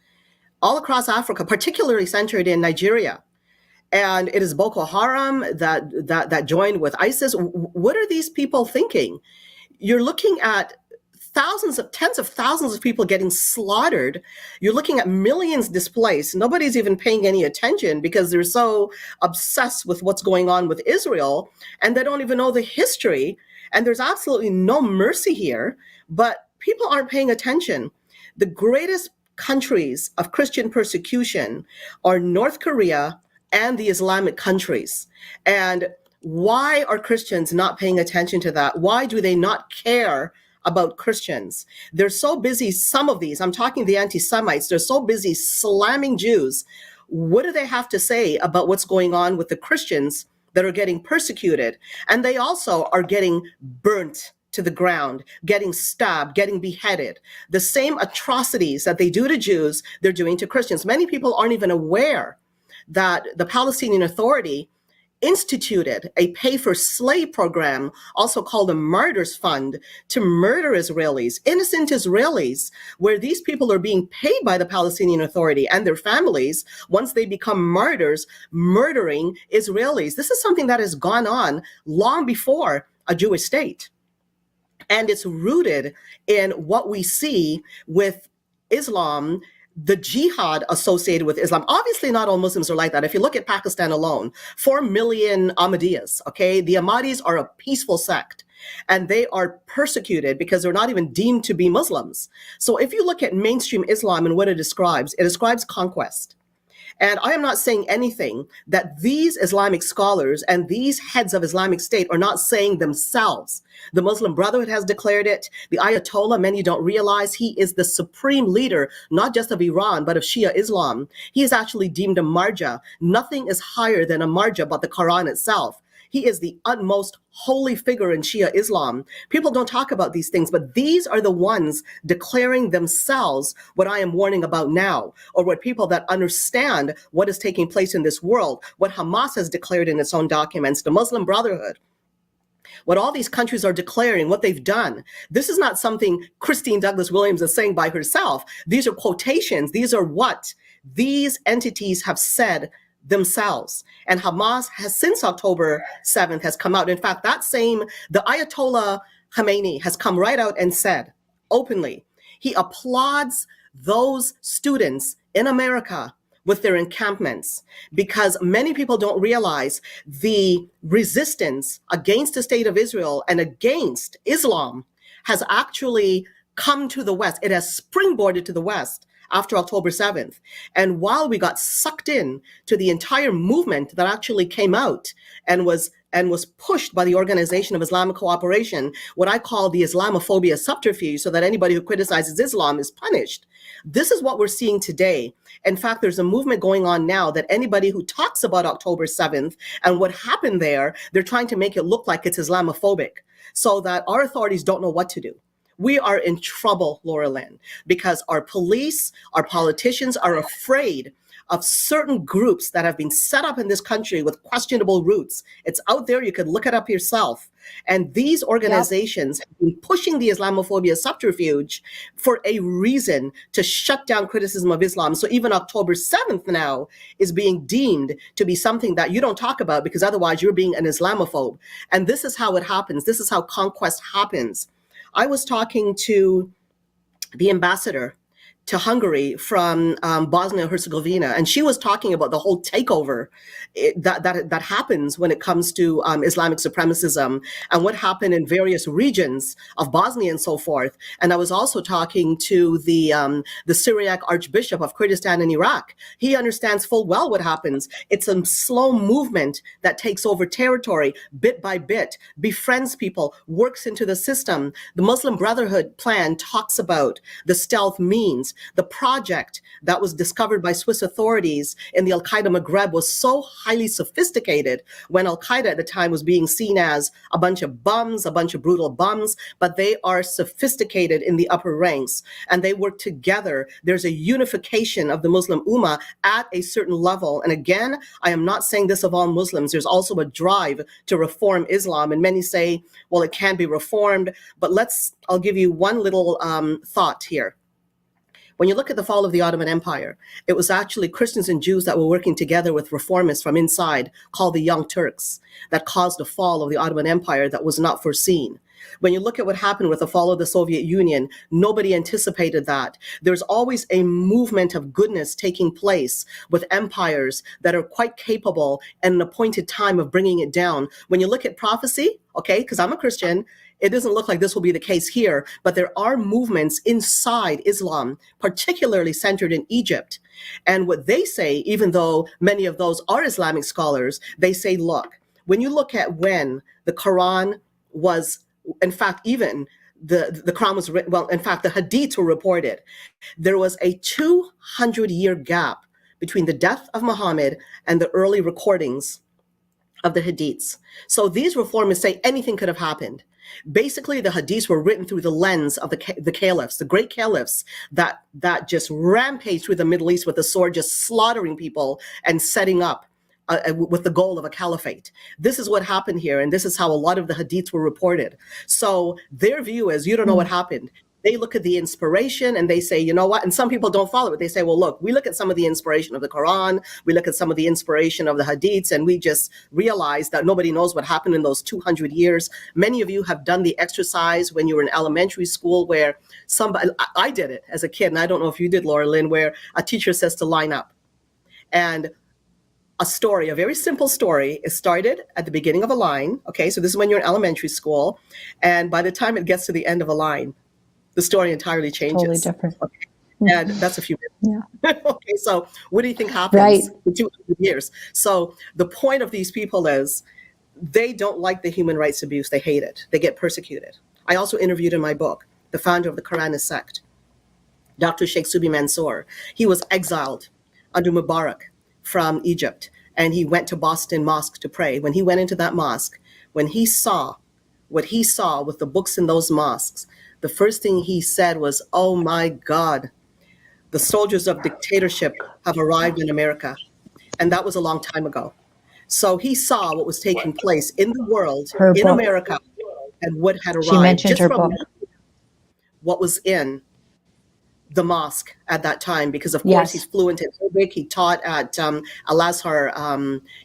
all across Africa, particularly centered in Nigeria. And it is Boko Haram that joined with ISIS. What are these people thinking? You're looking at tens of thousands of people getting slaughtered. You're looking at millions displaced. Nobody's even paying any attention because they're so obsessed with what's going on with Israel, and they don't even know the history. And there's absolutely no mercy here, but people aren't paying attention. The greatest countries of Christian persecution are North Korea and the Islamic countries. And why are Christians not paying attention to that? Why do they not care about Christians? They're so busy, some of these, I'm talking the anti-Semites, they're so busy slamming Jews. What do they have to say about what's going on with the Christians that are getting persecuted? And they also are getting burnt to the ground, getting stabbed, getting beheaded. The same atrocities that they do to Jews, they're doing to Christians. Many people aren't even aware that the Palestinian Authority instituted a pay-for-slave program, also called a martyrs fund, to murder Israelis, innocent Israelis, where these people are being paid by the Palestinian Authority and their families once they become martyrs, murdering Israelis. This is something that has gone on long before a Jewish state. And it's rooted in what we see with Islam, the jihad associated with Islam. Obviously, not all Muslims are like that. If you look at Pakistan alone, 4 million Ahmadiyas, okay? The Ahmadis are a peaceful sect, and they are persecuted because they're not even deemed to be Muslims. So if you look at mainstream Islam and what it describes conquest. And I am not saying anything that these Islamic scholars and these heads of Islamic State are not saying themselves. The Muslim Brotherhood has declared it. The Ayatollah, many don't realize, he is the supreme leader, not just of Iran, but of Shia Islam. He is actually deemed a marja. Nothing is higher than a marja but the Quran itself. He is the utmost holy figure in Shia Islam. People don't talk about these things, but these are the ones declaring themselves what I am warning about now, or what people that understand what is taking place in this world, what Hamas has declared in its own documents, the Muslim Brotherhood, what all these countries are declaring, what they've done. This is not something Christine Douglas Williams is saying by herself. These are quotations. These are what these entities have said themselves. And Hamas has, since October 7th, has come out. In fact, the Ayatollah Khamenei has come right out and said openly, he applauds those students in America with their encampments, because many people don't realize the resistance against the state of Israel and against Islam has actually come to the West. It has springboarded to the West after October 7th. And while we got sucked in to the entire movement that actually came out and was pushed by the Organization of Islamic Cooperation, what I call the Islamophobia subterfuge, so that anybody who criticizes Islam is punished. This is what we're seeing today. In fact, there's a movement going on now that anybody who talks about October 7th and what happened there, they're trying to make it look like it's Islamophobic, so that our authorities don't know what to do. We are in trouble, Laura-Lynn, because our police, our politicians are afraid of certain groups that have been set up in this country with questionable roots. It's out there. You could look it up yourself. And these organizations have been pushing the Islamophobia subterfuge for a reason, to shut down criticism of Islam. So even October 7th now is being deemed to be something that you don't talk about, because otherwise you're being an Islamophobe. And this is how it happens. This is how conquest happens. I was talking to the ambassador to Hungary from Bosnia-Herzegovina, and she was talking about the whole takeover that happens when it comes to Islamic supremacism and what happened in various regions of Bosnia and so forth. And I was also talking to the Syriac Archbishop of Kurdistan in Iraq. He understands full well what happens. It's a slow movement that takes over territory bit by bit, befriends people, works into the system. The Muslim Brotherhood plan talks about the stealth means. The project that was discovered by Swiss authorities in the Al-Qaeda Maghreb was so highly sophisticated, when Al-Qaeda at the time was being seen as a bunch of bums, a bunch of brutal bums, but they are sophisticated in the upper ranks and they work together. There's a unification of the Muslim Ummah at a certain level. And again, I am not saying this of all Muslims. There's also a drive to reform Islam. And many say, well, it can be reformed, but I'll give you one little thought here. When you look at the fall of the Ottoman Empire, it was actually Christians and Jews that were working together with reformists from inside, called the Young Turks, that caused the fall of the Ottoman Empire that was not foreseen. When you look at what happened with the fall of the Soviet Union, nobody anticipated that. There's always a movement of goodness taking place with empires that are quite capable at an appointed time of bringing it down. When you look at prophecy, okay, because I'm a Christian, it doesn't look like this will be the case here, but there are movements inside Islam, particularly centered in Egypt. And what they say, even though many of those are Islamic scholars, they say, look, when you look at when the Quran was, in fact, even the Quran was written, well, in fact, the Hadiths were reported, there was a 200-year gap between the death of Muhammad and the early recordings of the Hadiths. So these reformists say anything could have happened. Basically, the Hadiths were written through the lens of the caliphs, the great caliphs that just rampaged through the Middle East with the sword, just slaughtering people and setting up with the goal of a caliphate. This is what happened here, and this is how a lot of the hadiths were reported. So their view is, you don't know what happened. They look at the inspiration and they say, you know what? And some people don't follow it. They say, well, look, we look at some of the inspiration of the Quran, we look at some of the inspiration of the hadiths, and we just realize that nobody knows what happened in those 200 years. Many of you have done the exercise when you were in elementary school where I did it as a kid, and I don't know if you did, Laura-Lynn, where a teacher says to line up. And a story, a very simple story, is started at the beginning of a line. Okay, so this is when you're in elementary school. And by the time it gets to the end of a line, the story entirely changes. Totally different. Okay. And that's a few minutes. Yeah. Okay, so what do you think happens in 200 years? So the point of these people is they don't like the human rights abuse. They hate it. They get persecuted. I also interviewed in my book the founder of the Quranist sect, Dr. Sheikh Subi Mansour. He was exiled under Mubarak from Egypt, and he went to Boston Mosque to pray. When he went into that mosque, when he saw what he saw with the books in those mosques, the first thing he said was, oh my God, the soldiers of dictatorship have arrived in America. And that was a long time ago. So he saw what was taking place in the world, in America, and what had arrived. She mentioned her book. What was in the mosque at that time, because of course he's fluent in Arabic. He taught at Al-Azhar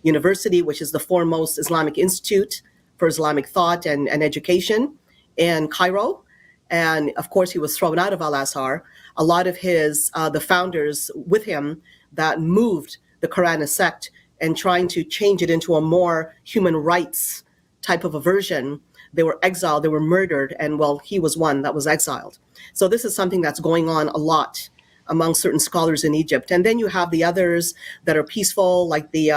University, which is the foremost Islamic institute for Islamic thought and education in Cairo. And of course, he was thrown out of Al-Azhar. A lot of the founders with him that moved the Quranist sect and trying to change it into a more human rights type of a version, they were exiled, they were murdered, and well, he was one that was exiled. So this is something that's going on a lot among certain scholars in Egypt. And then you have the others that are peaceful, like the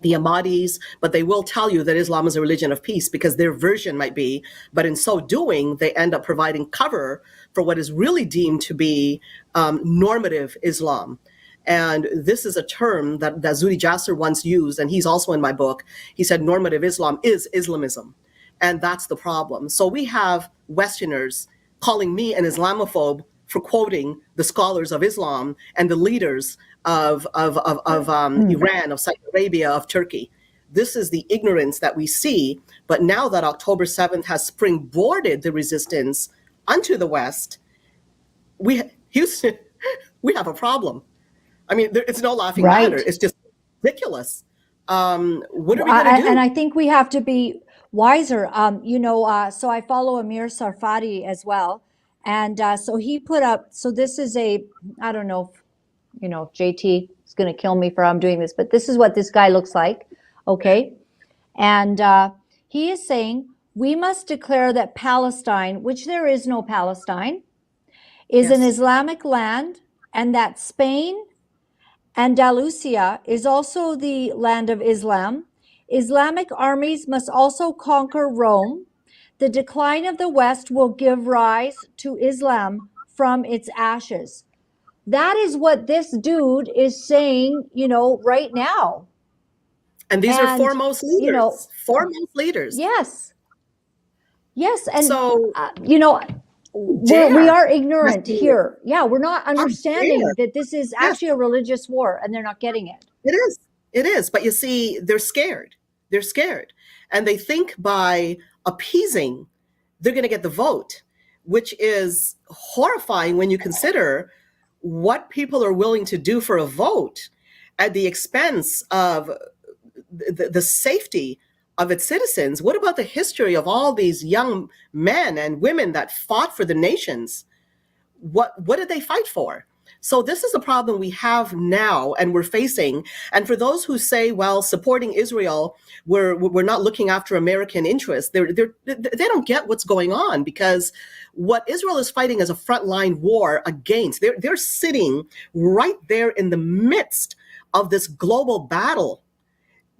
Ahmadis, but they will tell you that Islam is a religion of peace because their version might be, but in so doing, they end up providing cover for what is really deemed to be normative Islam. And this is a term that Zuhdi Jasser once used, and he's also in my book. He said normative Islam is Islamism, and that's the problem. So we have Westerners calling me an Islamophobe for quoting the scholars of Islam and the leaders of Iran, of Saudi Arabia, of Turkey. This is the ignorance that we see. But now that October 7th has springboarded the resistance unto the West, Houston, we have a problem. I mean, it's no laughing matter. It's just ridiculous. What are we going to do? And I think we have to be wiser. So I follow Amir Sarfati as well. And so he put up, so this is I don't know, JT is going to kill me for I'm doing this, but this is what this guy looks like. Okay. And he is saying, we must declare that Palestine, which there is no Palestine, is an Islamic land, and that Spain, Andalusia is also the land of Islam. Islamic armies must also conquer Rome. The decline of the West will give rise to Islam from its ashes. That is what this dude is saying, right now. And these are foremost leaders. Foremost leaders. Yes. And, so, we are ignorant here. Yeah, we're not understanding that this is actually a religious war, and they're not getting it. It is. But you see, they're scared. And they think by appeasing, they're going to get the vote, which is horrifying when you consider what people are willing to do for a vote at the expense of the safety of its citizens. What about the history of all these young men and women that fought for the nations? What did they fight for? So this is a problem we have now and we're facing. And for those who say, well, supporting Israel, we're not looking after American interests, they don't get what's going on, because what Israel is fighting is a frontline war against. They're sitting right there in the midst of this global battle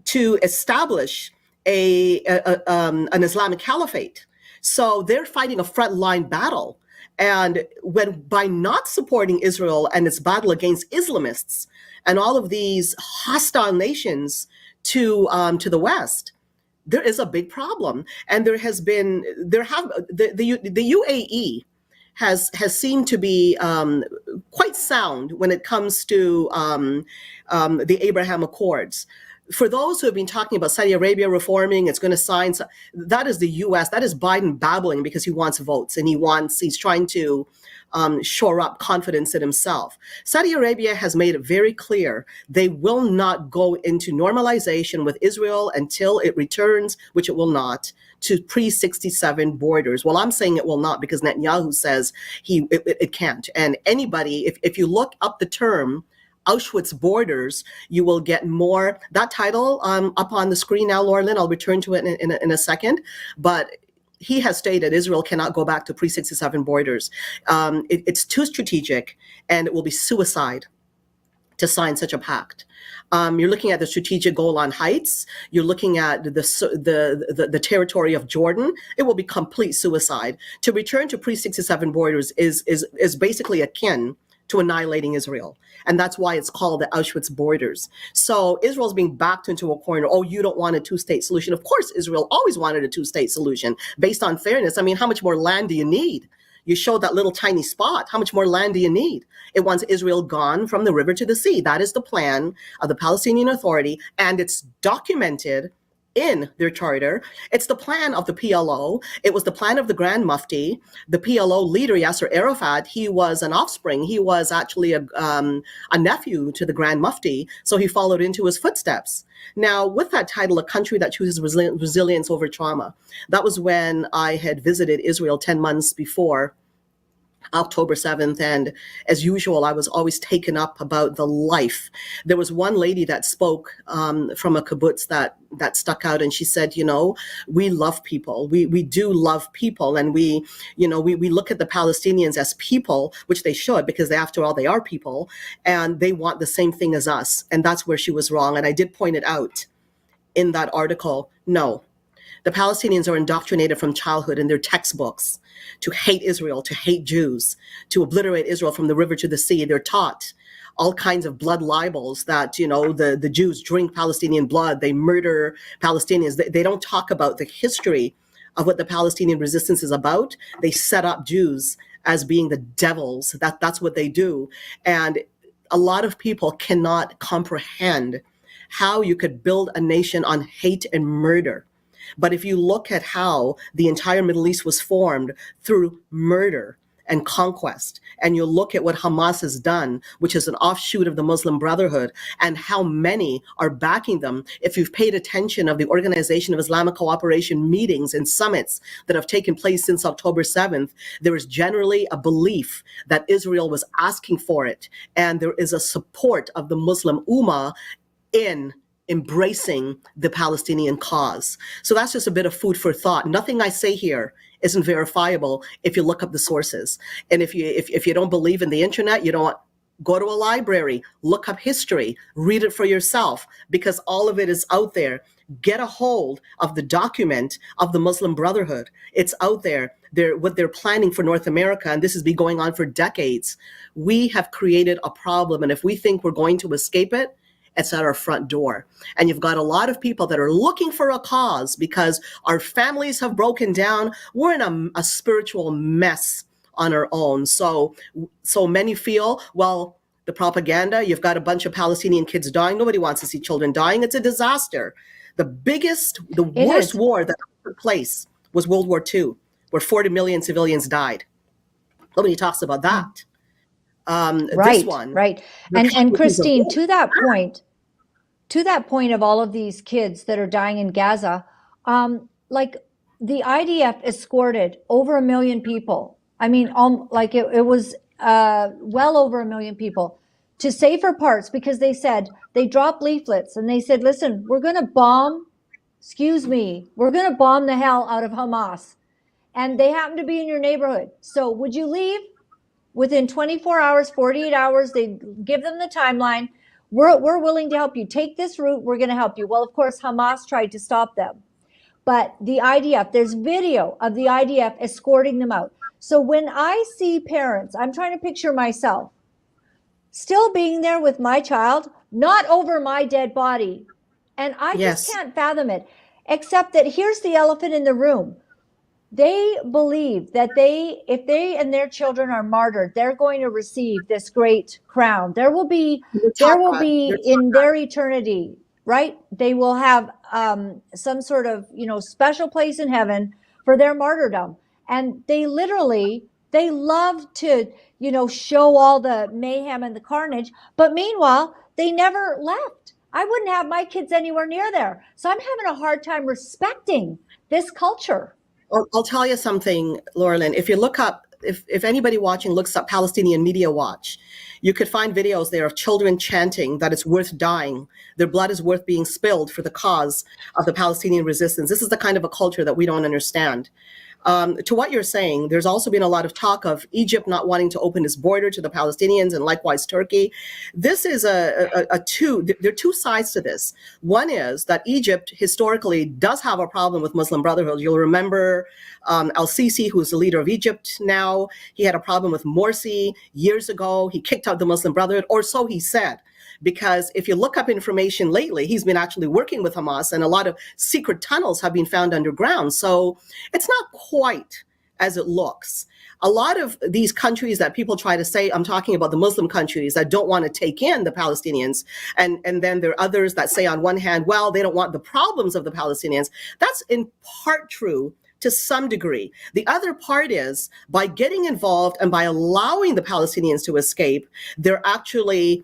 to establish an Islamic caliphate. So they're fighting a frontline battle. And by not supporting Israel and its battle against Islamists and all of these hostile nations to the West, there is a big problem. And the UAE has seemed to be quite sound when it comes to the Abraham Accords. for those who have been talking about Saudi Arabia reforming, it's going to sign, that is the US, that is Biden babbling because he wants votes and he's trying to shore up confidence in himself. Saudi Arabia has made it very clear they will not go into normalization with Israel until it returns, which it will not, to pre-67 borders. Well, I'm saying it will not because Netanyahu says it can't. And anybody, if you look up the term Auschwitz borders, you will get more. That title up on the screen now, Laura-Lynn, I'll return to it in a second. But he has stated Israel cannot go back to pre-67 borders. It's too strategic, and it will be suicide to sign such a pact. You're looking at the strategic Golan Heights. You're looking at the territory of Jordan. It will be complete suicide. To return to pre-67 borders is basically akin to annihilating Israel. And that's why it's called the Auschwitz borders. So Israel's being backed into a corner. Oh, you don't want a two-state solution. Of course, Israel always wanted a two-state solution based on fairness. I mean, how much more land do you need? You showed that little tiny spot. How much more land do you need? It wants Israel gone from the river to the sea. That is the plan of the Palestinian Authority, and it's documented in their charter. It's the plan of the PLO. It was the plan of the Grand Mufti. The PLO leader, Yasser Arafat, he was an offspring. He was actually a nephew to the Grand Mufti, so he followed into his footsteps. Now, with that title, A Country That Chooses Resilience Over Trauma, that was when I had visited Israel 10 months before October 7th. And as usual, I was always taken up about the life. There was one lady that spoke from a kibbutz that stuck out, and she said, you know, we love people. We do love people. And we look at the Palestinians as people, which they should, because after all, they are people, and they want the same thing as us. And that's where she was wrong. And I did point it out in that article. No, the Palestinians are indoctrinated from childhood in their textbooks to hate Israel, to hate Jews, to obliterate Israel from the river to the sea. They're taught all kinds of blood libels that, you know, the Jews drink Palestinian blood, they murder Palestinians. They don't talk about the history of what the Palestinian resistance is about. They set up Jews as being the devils. That's what they do. And a lot of people cannot comprehend how you could build a nation on hate and murder. But if you look at how the entire Middle East was formed through murder and conquest, and you look at what Hamas has done, which is an offshoot of the Muslim Brotherhood, and how many are backing them, if you've paid attention of the Organization of Islamic Cooperation meetings and summits that have taken place since October 7th, there is generally a belief that Israel was asking for it, and there is a support of the Muslim Ummah in embracing the Palestinian cause. So that's just a bit of food for thought. Nothing I say here isn't verifiable if you look up the sources. And if you don't believe in the internet, you don't go to a library, look up history, read it for yourself, because all of it is out there. Get a hold of the document of the Muslim Brotherhood. It's out there. What they're planning for North America, and this has been going on for decades. We have created a problem, and if we think we're going to escape it, it's at our front door. And you've got a lot of people that are looking for a cause because our families have broken down. We're in a spiritual mess on our own. So many feel, well, the propaganda, you've got a bunch of Palestinian kids dying. Nobody wants to see children dying. It's a disaster. The worst war that took place was World War II, where 40 million civilians died. Nobody talks about that. Right, this one, right. And Christine, to that point of all of these kids that are dying in Gaza, like the IDF escorted over 1 million people. I mean, like it was well over 1 million people to safer parts, because they said, they dropped leaflets and they said, listen, we're going to bomb the hell out of Hamas. And they happen to be in your neighborhood. So would you leave? Within 24 hours, 48 hours, they give them the timeline. We're willing to help you. Take this route. We're going to help you. Well, of course, Hamas tried to stop them. But the IDF, there's video of the IDF escorting them out. So when I see parents, I'm trying to picture myself still being there with my child, not over my dead body. And I just can't fathom it, except that here's the elephant in the room. They believe that if they and their children are martyred, they're going to receive this great crown. There will be in their eternity right? They will have some sort of, special place in heaven for their martyrdom. And they love to, show all the mayhem and the carnage. But meanwhile, they never left. I wouldn't have my kids anywhere near there. So I'm having a hard time respecting this culture. I'll tell you something, Laura-Lynn. If you look up, if anybody watching looks up Palestinian Media Watch, you could find videos there of children chanting that it's worth dying. Their blood is worth being spilled for the cause of the Palestinian resistance. This is the kind of a culture that we don't understand. To what you're saying, there's also been a lot of talk of Egypt not wanting to open its border to the Palestinians, and likewise Turkey. This is there are two sides to this. One is that Egypt historically does have a problem with Muslim Brotherhood. You'll remember al-Sisi, who's the leader of Egypt now. He had a problem with Morsi years ago. He kicked out the Muslim Brotherhood, or so he said. Because if you look up information lately, he's been actually working with Hamas, and a lot of secret tunnels have been found underground. So it's not quite as it looks. A lot of these countries that people try to say, I'm talking about the Muslim countries that don't want to take in the Palestinians. And then there are others that say on one hand, well, they don't want the problems of the Palestinians. That's in part true to some degree. The other part is by getting involved and by allowing the Palestinians to escape, they're actually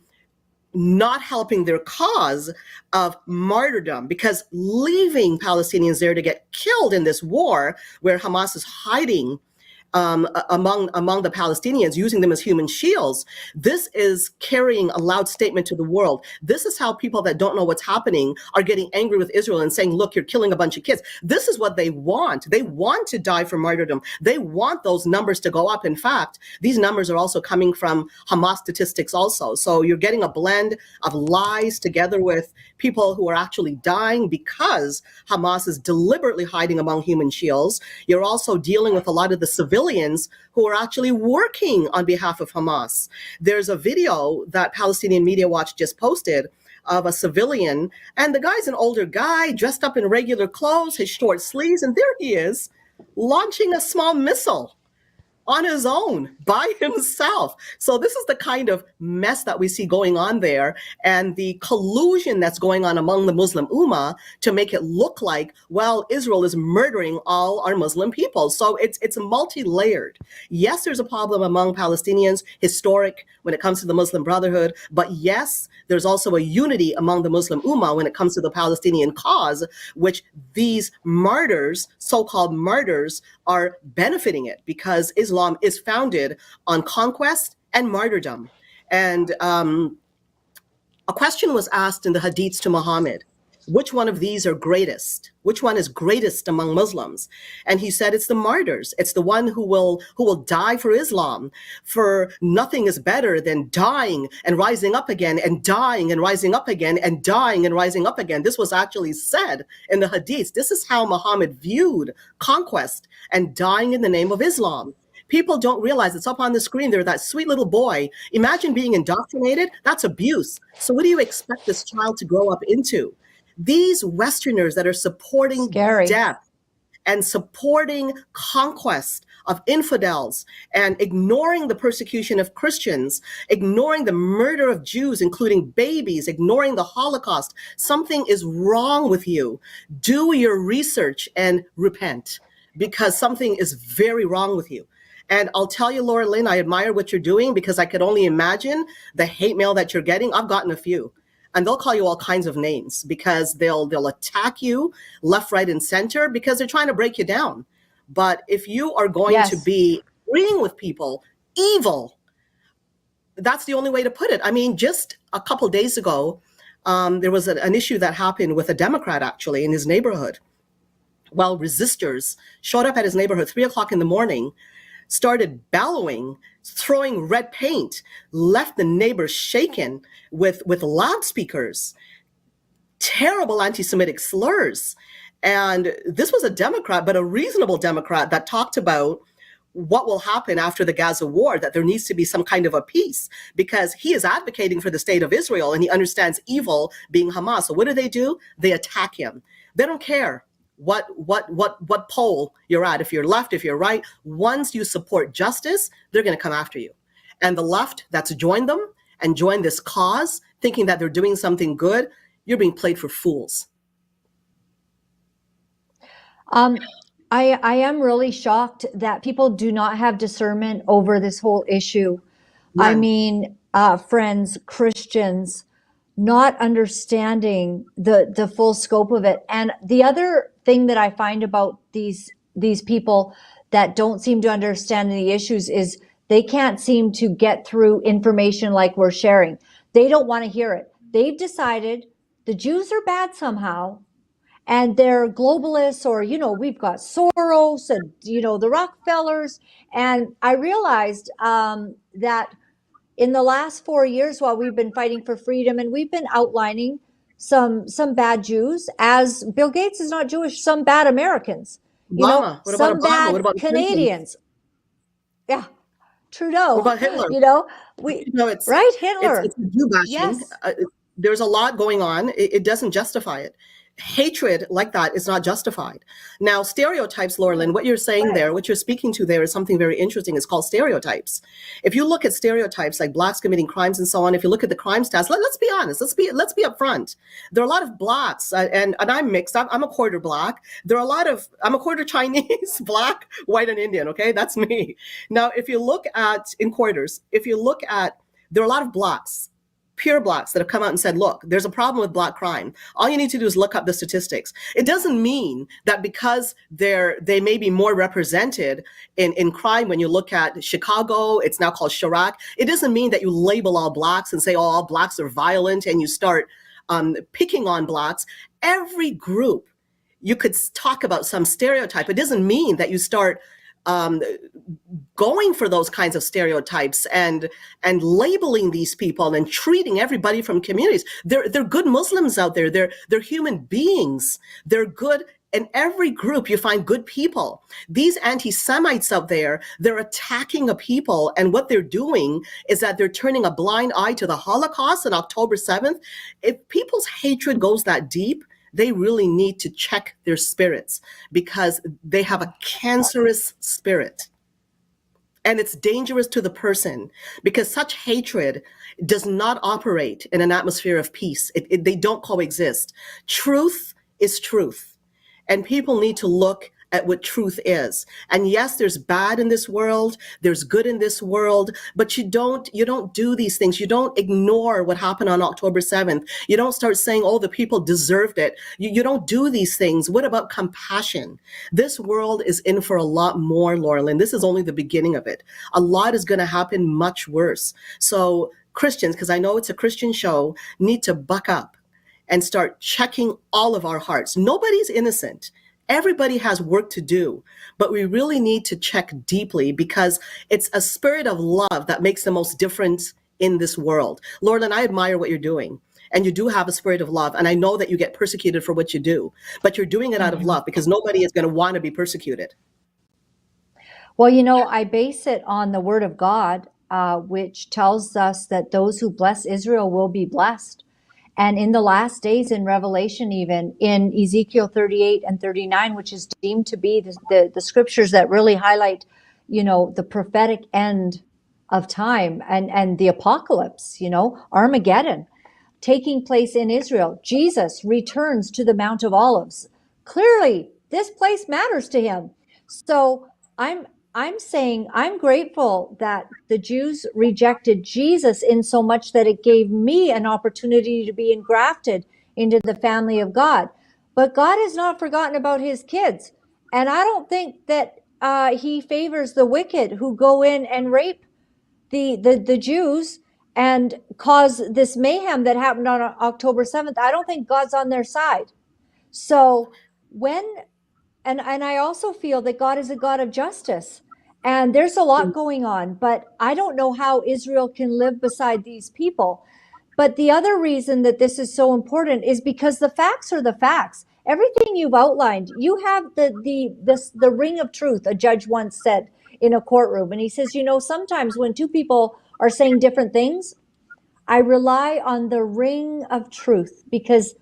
not helping their cause of martyrdom, because leaving Palestinians there to get killed in this war where Hamas is hiding among the Palestinians, using them as human shields, this is carrying a loud statement to the world. This is how people that don't know what's happening are getting angry with Israel and saying, look, you're killing a bunch of kids. This is what they want. They want to die for martyrdom. They want those numbers to go up. In fact, these numbers are also coming from Hamas statistics also. So you're getting a blend of lies together with people who are actually dying because Hamas is deliberately hiding among human shields. You're also dealing with a lot of the civilians who are actually working on behalf of Hamas. There's a video that Palestinian Media Watch just posted of a civilian, and the guy's an older guy dressed up in regular clothes, his short sleeves, and there he is launching a small missile on his own, by himself. So this is the kind of mess that we see going on there, and the collusion that's going on among the Muslim Ummah to make it look like, well, Israel is murdering all our Muslim people. So it's multi-layered. Yes, there's a problem among Palestinians, historic, when it comes to the Muslim Brotherhood, but yes, there's also a unity among the Muslim Ummah when it comes to the Palestinian cause, which these martyrs, so-called martyrs, are benefiting it, because Islam is founded on conquest and martyrdom. And a question was asked in the Hadiths to Muhammad, which one of these are greatest? Which one is greatest among Muslims? And he said, it's the martyrs. It's the one who will die for Islam. For nothing is better than dying and rising up again, and dying and rising up again, and dying and rising up again. This was actually said in the Hadiths. This is how Muhammad viewed conquest and dying in the name of Islam. People don't realize it's up on the screen there, that sweet little boy. Imagine being indoctrinated. That's abuse. So what do you expect this child to grow up into? These Westerners that are supporting death and supporting conquest of infidels and ignoring the persecution of Christians, ignoring the murder of Jews, including babies, ignoring the Holocaust, something is wrong with you. Do your research and repent, because something is very wrong with you. And I'll tell you, Laura-Lynn, I admire what you're doing, because I could only imagine the hate mail that you're getting. I've gotten a few. And they'll call you all kinds of names, because they'll attack you left, right, and center, because they're trying to break you down. But if you are going to be agreeing with people, evil, that's the only way to put it. I mean, just a couple days ago, there was an issue that happened with a Democrat, actually, in his neighborhood. Well, resistors showed up at his neighborhood 3 o'clock in the morning, started bellowing, throwing red paint, left the neighbors shaken with loudspeakers, terrible anti-Semitic slurs. And this was a Democrat, but a reasonable Democrat, that talked about what will happen after the Gaza war, that there needs to be some kind of a peace, because he is advocating for the state of Israel and he understands evil being Hamas. So what do? They attack him. They don't care what pole you're at, if you're left, if you're right. Once you support justice, they're going to come after you. And the left that's joined them and joined this cause, thinking that they're doing something good, you're being played for fools. I am really shocked that people do not have discernment over this whole issue. I None. mean, friends, Christians, not understanding the full scope of it. And the other thing that I find about these people that don't seem to understand the issues is they can't seem to get through information like we're sharing. They don't want to hear it. They've decided the Jews are bad somehow, and they're globalists, or we've got Soros and the Rockefellers. And I realized that in the last 4 years, while we've been fighting for freedom and we've been outlining some bad Jews, as Bill Gates is not Jewish, some bad Americans, Obama. What about some Obama? What bad about the Clintons? Canadians. Yeah, Trudeau. What about Hitler? It's right, Hitler. it's Jew bashing. Yes. There's a lot going on. It doesn't justify it. Hatred like that is not justified. Now, stereotypes, Laura-Lynn, what you're saying there, what you're speaking to there is something very interesting. It's called stereotypes. If you look at stereotypes like blacks committing crimes and so on, if you look at the crime stats, let's be honest, let's be upfront. There are a lot of blacks, and I'm mixed. I'm a quarter black. I'm a quarter Chinese, black, white, and Indian. Okay, that's me. Now, if you look at in quarters, there are a lot of blacks, pure blacks, that have come out and said, look, there's a problem with black crime. All you need to do is look up the statistics. It doesn't mean that because they may be more represented in crime. When you look at Chicago, it's now called Chirac. It doesn't mean that you label all blacks and say, oh, all blacks are violent, and you start picking on blacks. Every group, you could talk about some stereotype. It doesn't mean that you start going for those kinds of stereotypes and labeling these people and treating everybody from communities. They're good Muslims out there. They're human beings. They're good. In every group, you find good people. These anti-Semites out there, they're attacking a people, and what they're doing is that they're turning a blind eye to the Holocaust on October 7th. If people's hatred goes that deep, they really need to check their spirits, because they have a cancerous spirit. And it's dangerous to the person, because such hatred does not operate in an atmosphere of peace. They don't coexist. Truth is truth. And people need to look at what truth is. And yes, there's bad in this world, there's good in this world, but you don't do these things. You don't ignore what happened on October 7th. You don't start saying, oh, the people deserved it. You don't do these things. What about compassion? This world is in for a lot more, Laura-Lynn. This is only the beginning of it. A lot is going to happen much worse. So Christians, because I know it's a Christian show, need to buck up and start checking all of our hearts. Nobody's innocent. Everybody has work to do, but we really need to check deeply, because it's a spirit of love that makes the most difference in this world. Laura-Lynn, I admire what you're doing, and you do have a spirit of love, and I know that you get persecuted for what you do, but you're doing it out of love, because nobody is going to want to be persecuted. Well, I base it on the Word of God, which tells us that those who bless Israel will be blessed. And in the last days, in Revelation, even in Ezekiel 38 and 39, which is deemed to be the scriptures that really highlight, the prophetic end of time and the apocalypse, Armageddon taking place in Israel. Jesus returns to the Mount of Olives. Clearly, this place matters to him. So I'm saying I'm grateful that the Jews rejected Jesus in so much that it gave me an opportunity to be engrafted into the family of God. But God has not forgotten about his kids. And I don't think that he favors the wicked who go in and rape the Jews and cause this mayhem that happened on October 7th. I don't think God's on their side. So and I also feel that God is a God of justice. And there's a lot going on, but I don't know how Israel can live beside these people. But the other reason that this is so important is because the facts are the facts. Everything you've outlined, you have the ring of truth, a judge once said in a courtroom. And he says, sometimes when two people are saying different things, I rely on the ring of truth because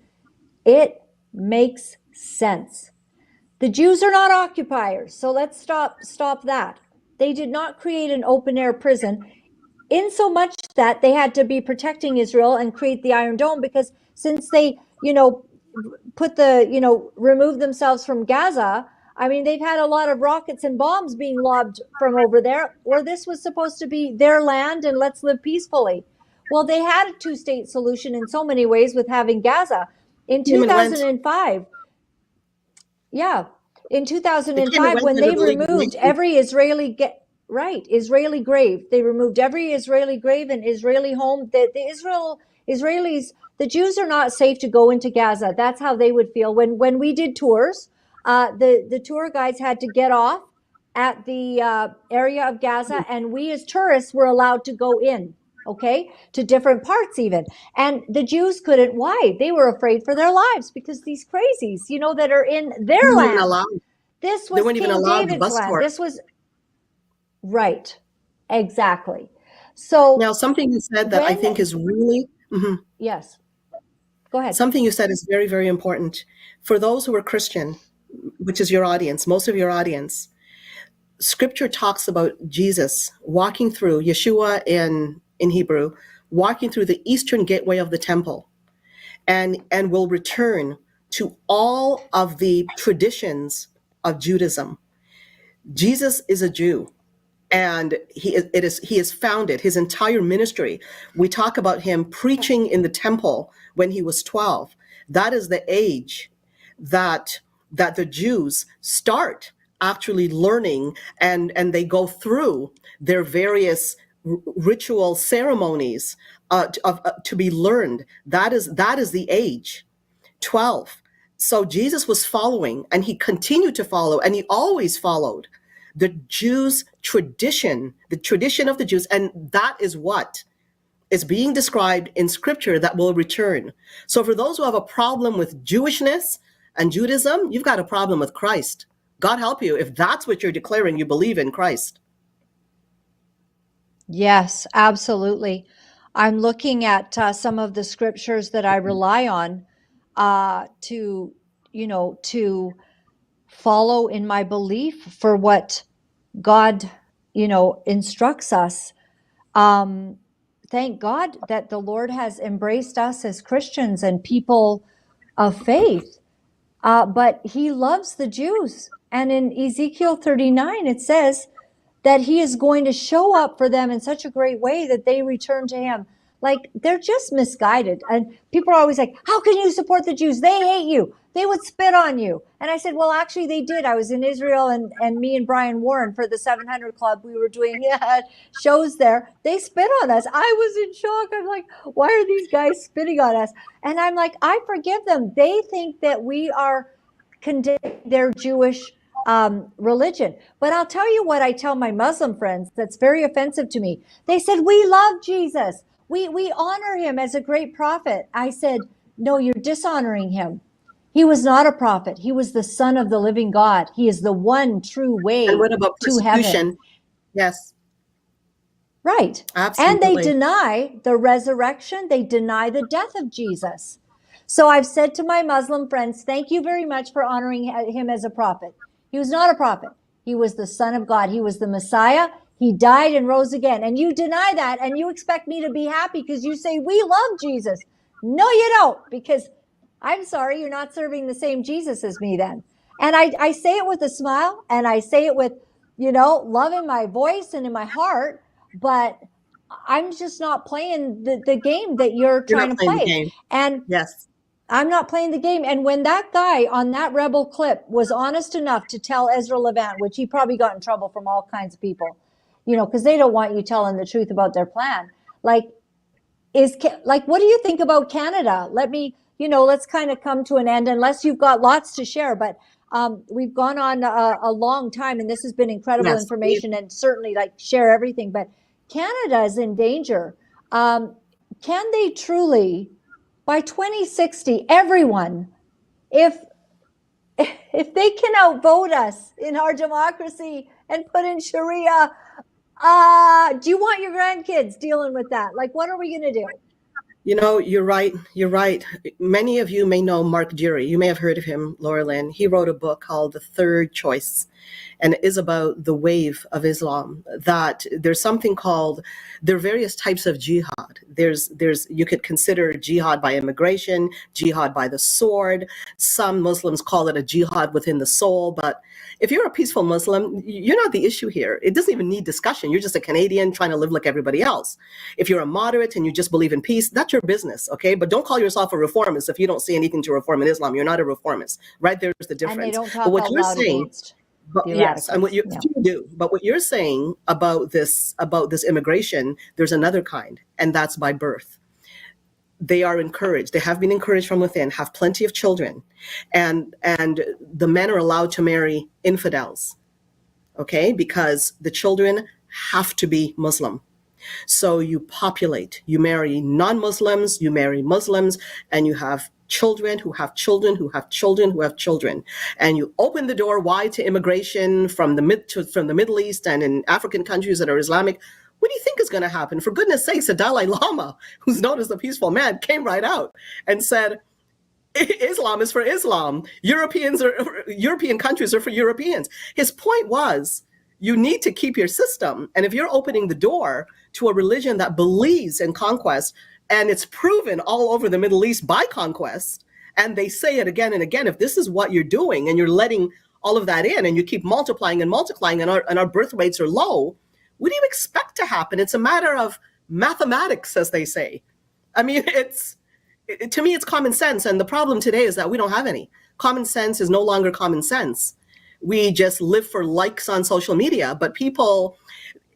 it makes sense. The Jews are not occupiers, so let's stop that. They did not create an open-air prison, in so much that they had to be protecting Israel and create the Iron Dome, because since they remove themselves from Gaza. I mean, they've had a lot of rockets and bombs being lobbed from over there, where this was supposed to be their land and let's live peacefully. Well, they had a two-state solution in so many ways with having Gaza. In 2005, in 2005, when they removed every Israeli grave, they removed every Israeli grave and Israeli home. Israelis, the Jews are not safe to go into Gaza. That's how they would feel. When we did tours, the tour guides had to get off at the area of Gaza, and we as tourists were allowed to go in, to different parts even. And the Jews couldn't. Why? They were afraid for their lives because these crazies, that are in their land. This was King David's land. This was right. Exactly. So now something you said that I think is really yes. Go ahead. Something you said is very, very important for those who are Christian, which is your audience, most of your audience. Scripture talks about Jesus walking through, Yeshua in Hebrew, walking through the eastern gateway of the temple, and will return to all of the traditions of Judaism. Jesus is a Jew, and he is founded his entire ministry. We talk about him preaching in the temple when he was 12. That is the age that the Jews start actually learning, and they go through their various ritual ceremonies to be learned. That is the age, 12. So Jesus was following, and he continued to follow, and he always followed the Jews' tradition, the tradition of the Jews, and that is what is being described in Scripture that will return. So for those who have a problem with Jewishness and Judaism, you've got a problem with Christ. God help you if that's what you're declaring you believe in Christ. Yes, absolutely. I'm looking at some of the scriptures that I rely on to follow in my belief for what God, instructs us. Thank God that the Lord has embraced us as Christians and people of faith. But he loves the Jews. And in Ezekiel 39, it says that he is going to show up for them in such a great way that they return to him. Like, they're just misguided. And people are always like, how can you support the Jews? They hate you. They would spit on you. And I said, well, actually, they did. I was in Israel, and me and Brian Warren for the 700 Club, we were doing shows there. They spit on us. I was in shock. I'm like, why are these guys spitting on us? And I'm like, I forgive them. They think that we are condemning their Jewish religion. But I'll tell you what I tell my Muslim friends that's very offensive to me. They said, we love Jesus. We honor him as a great prophet. I said, no, you're dishonoring him. He was not a prophet. He was the Son of the living God. He is the one true way and what about to heaven. Yes. Right. Absolutely. And they deny the resurrection. They deny the death of Jesus. So I've said to my Muslim friends, thank you very much for honoring him as a prophet. He was not a prophet. He was the Son of God. He was the Messiah. He died and rose again. And you deny that, and you expect me to be happy because you say, we love Jesus. No, you don't, because I'm sorry, you're not serving the same Jesus as me then. And I say it with a smile, and I say it with, love in my voice and in my heart, but I'm just not playing the game that you're trying to play. And yes, I'm not playing the game. And when that guy on that Rebel clip was honest enough to tell Ezra Levant, which he probably got in trouble from all kinds of people, because they don't want you telling the truth about their plan. Like, what do you think about Canada? Let's kind of come to an end, unless you've got lots to share. But we've gone on a long time, and this has been incredible information, and certainly share everything. But Canada is in danger. Can they truly, by 2060, everyone, if they can outvote us in our democracy and put in Sharia, do you want your grandkids dealing with that? What are we going to do? You're right. You're right. Many of you may know Mark Dury. You may have heard of him, Laura-Lynn. He wrote a book called The Third Choice, and it is about the wave of Islam, that there's something called, there are various types of jihad. There's you could consider jihad by immigration, jihad by the sword. Some Muslims call it a jihad within the soul. But if you're a peaceful Muslim, you're not the issue here. It doesn't even need discussion. You're just a Canadian trying to live like everybody else. If you're a moderate and you just believe in peace, that's your business, okay? But don't call yourself a reformist if you don't see anything to reform in Islam. You're not a reformist, right? There's the difference. And they don't talk but what out you're loud saying, against but the yes, and what you yeah. do, but what you're saying about this immigration, there's another kind, and that's by birth. They are encouraged. They have been encouraged from within, have plenty of children, and the men are allowed to marry infidels, okay? Because the children have to be Muslim. So you populate, you marry non-Muslims, you marry Muslims, and you have children who have children who have children who have children, and you open the door wide to immigration from the Middle East and in African countries that are Islamic. What do you think is going to happen? For goodness sakes, the Dalai Lama, who's known as the peaceful man, came right out and said, Islam is for Islam. European countries are for Europeans. His point was, you need to keep your system. And if you're opening the door to a religion that believes in conquest, and it's proven all over the Middle East by conquest, and they say it again and again, if this is what you're doing and you're letting all of that in and you keep multiplying and multiplying and our birth rates are low, what do you expect to happen? It's a matter of mathematics, as they say. I mean, to me, it's common sense. And the problem today is that we don't have any. Common sense is no longer common sense. We just live for likes on social media. But people,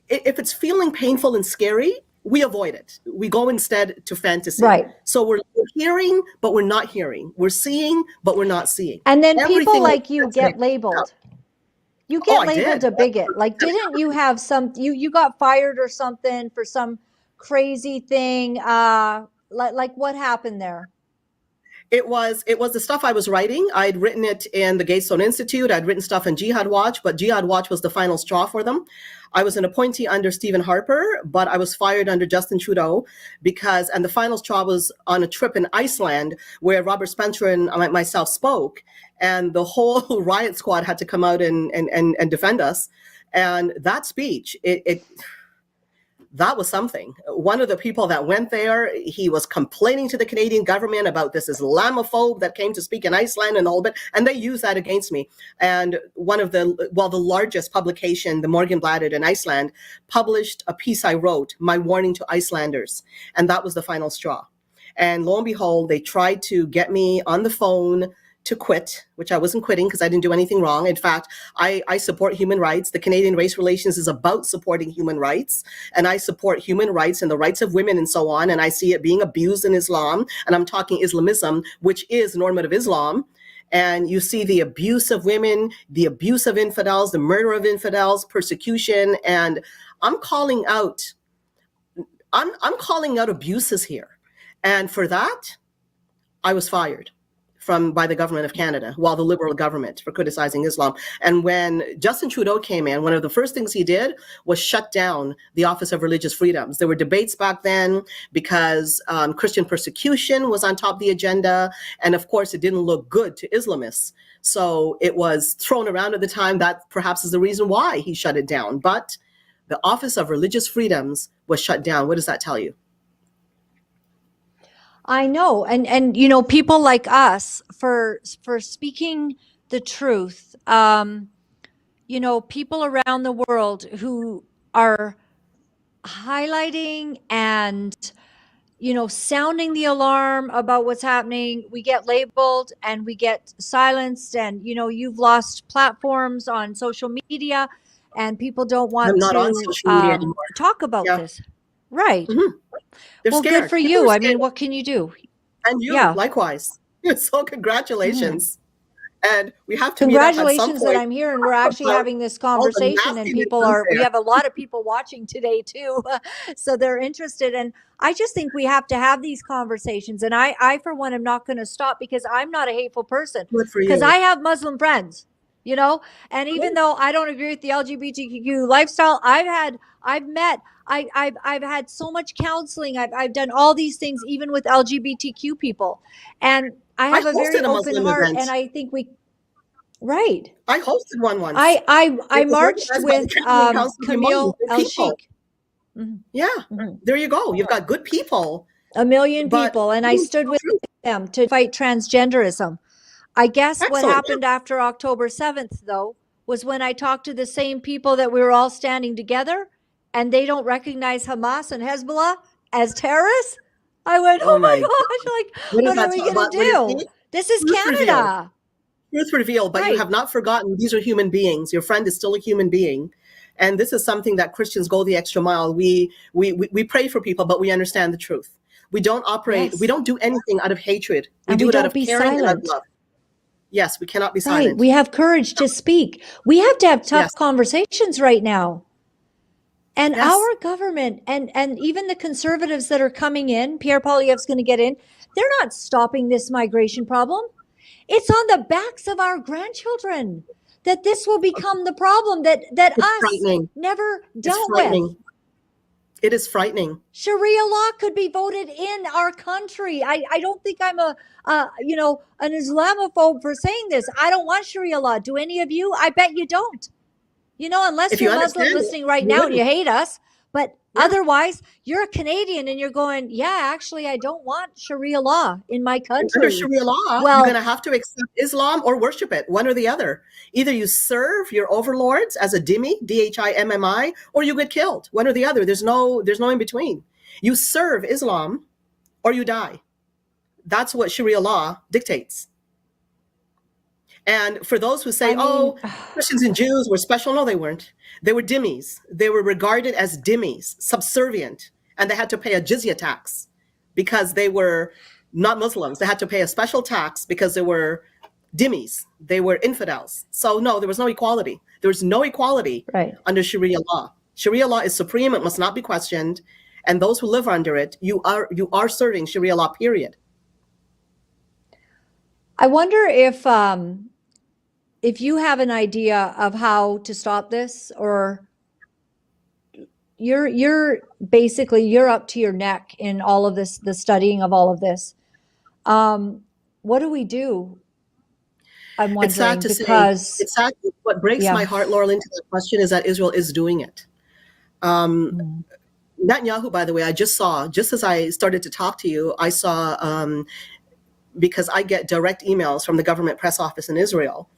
if it's feeling painful and scary, we avoid it. We go instead to fantasy. Right. So we're hearing, but we're not hearing. We're seeing, but we're not seeing. And then people like you get labeled. You get labeled a bigot. Like, didn't you have you got fired or something for some crazy thing? Like what happened there? It was the stuff I was writing. I'd written it in the Gatestone Institute. I'd written stuff in Jihad Watch, but Jihad Watch was the final straw for them. I was an appointee under Stephen Harper, but I was fired under Justin Trudeau and the final straw was on a trip in Iceland where Robert Spencer and myself spoke, and the whole riot squad had to come out and defend us. And that speech, that was something. One of the people that went there, he was complaining to the Canadian government about this Islamophobe that came to speak in Iceland and all of it, and they used that against me. And the largest publication, the Morgenbladet in Iceland, published a piece I wrote, My Warning to Icelanders, and that was the final straw. And lo and behold, they tried to get me on the phone to quit, which I wasn't quitting because I didn't do anything wrong. In fact, I support human rights. The Canadian Race Relations is about supporting human rights, and I support human rights and the rights of women and so on, and I see it being abused in Islam, and I'm talking Islamism, which is normative Islam. And you see the abuse of women, the abuse of infidels, the murder of infidels, persecution, and I'm calling out abuses here. And for that, I was fired by the government of Canada, while the Liberal government, for criticizing Islam. And when Justin Trudeau came in, one of the first things he did was shut down the Office of Religious Freedoms. There were debates back then because Christian persecution was on top of the agenda. And of course, it didn't look good to Islamists. So it was thrown around at the time. That perhaps is the reason why he shut it down. But the Office of Religious Freedoms was shut down. What does that tell you? I know. And you know, people like us for speaking the truth, you know, people around the world who are highlighting and, you know, sounding the alarm about what's happening, we get labeled and we get silenced. And, you know, you've lost platforms on social media and people don't want to talk about this. Right. Mm-hmm. Well, scared. Good for you. I mean, what can you do? And you, likewise. So congratulations. And we have to congratulations that I'm here and we're actually having this conversation, and we have a lot of people watching today too. So they're interested. And I just think we have to have these conversations. And I for one, am not going to stop because I'm not a hateful person, because I have Muslim friends, you know, and even though I don't agree with the LGBTQ lifestyle, I've had so much counseling. I've done all these things, even with LGBTQ people. And I have a very open heart. And I think right. I hosted one once. I marched with Camille El Sheikh. Yeah, there you go. You've got good people. A million But people. And I stood with them to fight transgenderism. I guess what excellent. happened after October 7th, though, was when I talked to the same people that we were all standing together and they don't recognize Hamas and Hezbollah as terrorists. I went, oh my gosh, like, what are we going to do? This is Canada. Truth revealed, but you have not forgotten these are human beings. Your friend is still a human being. And this is something that Christians go the extra mile. We pray for people, but we understand the truth. We don't operate, we don't do anything out of hatred. We do it out of caring and out of love. Yes, we cannot be silent. We have courage to speak. We have to have tough conversations right now. And our government and even the conservatives that are coming in, Pierre Poilievre's going to get in, they're not stopping this migration problem. It's on the backs of our grandchildren that this will become the problem that us never dealt with. It is frightening. Sharia law could be voted in our country. I don't think I'm an Islamophobe for saying this. I don't want Sharia law. Do any of you? I bet you don't. Unless you're Muslim listening right now and you hate us. But otherwise, you're a Canadian and you're going, actually, I don't want Sharia law in my country. Under Sharia law, you're going to have to accept Islam or worship it, one or the other. Either you serve your overlords as a dhimmi, D-H-I-M-M-I, or you get killed, one or the other. There's no in between. You serve Islam or you die. That's what Sharia law dictates. And for those who say, Christians and Jews were special, no, they weren't. They were dhimmis. They were regarded as dhimmis, subservient, and they had to pay a jizya tax because they were not Muslims. They had to pay a special tax because they were dhimmis. They were infidels. So no, there was no equality. There was no equality under Sharia law. Sharia law is supreme. It must not be questioned. And those who live under it, you are serving Sharia law, period. I wonder if you have an idea of how to stop this, or you're basically up to your neck in all of this, the studying of all of this. What do we do? I'm wondering, it's sad to say. It's sad. What breaks my heart, Laura-Lynn, to the question is that Israel is doing it. Netanyahu, by the way, I just saw, just as I started to talk to you, I saw, because I get direct emails from the government press office in Israel.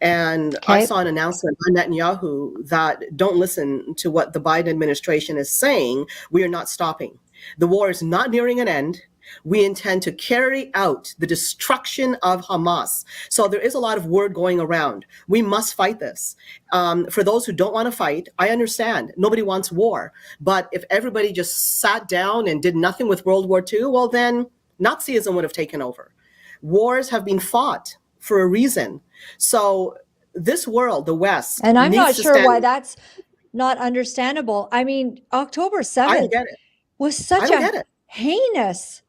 And I saw an announcement by Netanyahu that don't listen to what the Biden administration is saying. We are not stopping. The war is not nearing an end. We intend to carry out the destruction of Hamas. So there is a lot of word going around. We must fight this. For those who don't want to fight, I understand. Nobody wants war. But if everybody just sat down and did nothing with World War II, well, then Nazism would have taken over. Wars have been fought for a reason. So this world, the West, and I'm not sure why that's not understandable. I mean, October 7th was such a heinous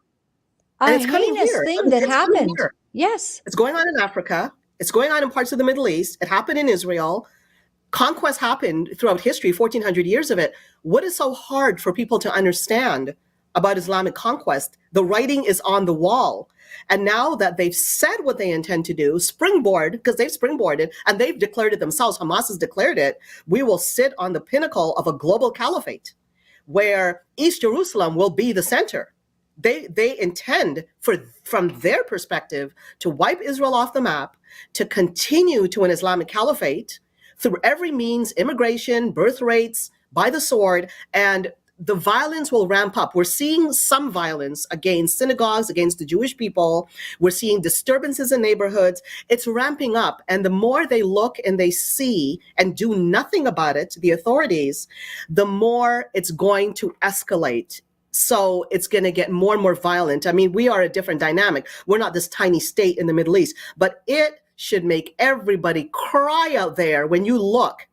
thing that happened. Yes. It's going on in Africa. It's going on in parts of the Middle East. It happened in Israel. Conquest happened throughout history, 1,400 years of it. What is so hard for people to understand about Islamic conquest? The writing is on the wall. And now that they've said what they intend to do, springboard, because they've springboarded and they've declared it themselves, Hamas has declared it, we will sit on the pinnacle of a global caliphate where East Jerusalem will be the center. They intend, from their perspective, to wipe Israel off the map, to continue to an Islamic caliphate through every means, immigration, birth rates, by the sword, and the violence will ramp up. We're seeing some violence against synagogues, against the Jewish people. We're seeing disturbances in neighborhoods. It's ramping up. And the more they look and they see and do nothing about it, the authorities, the more it's going to escalate. So it's going to get more and more violent. I mean, we are a different dynamic. We're not this tiny state in the Middle East, but it should make everybody cry out there when you look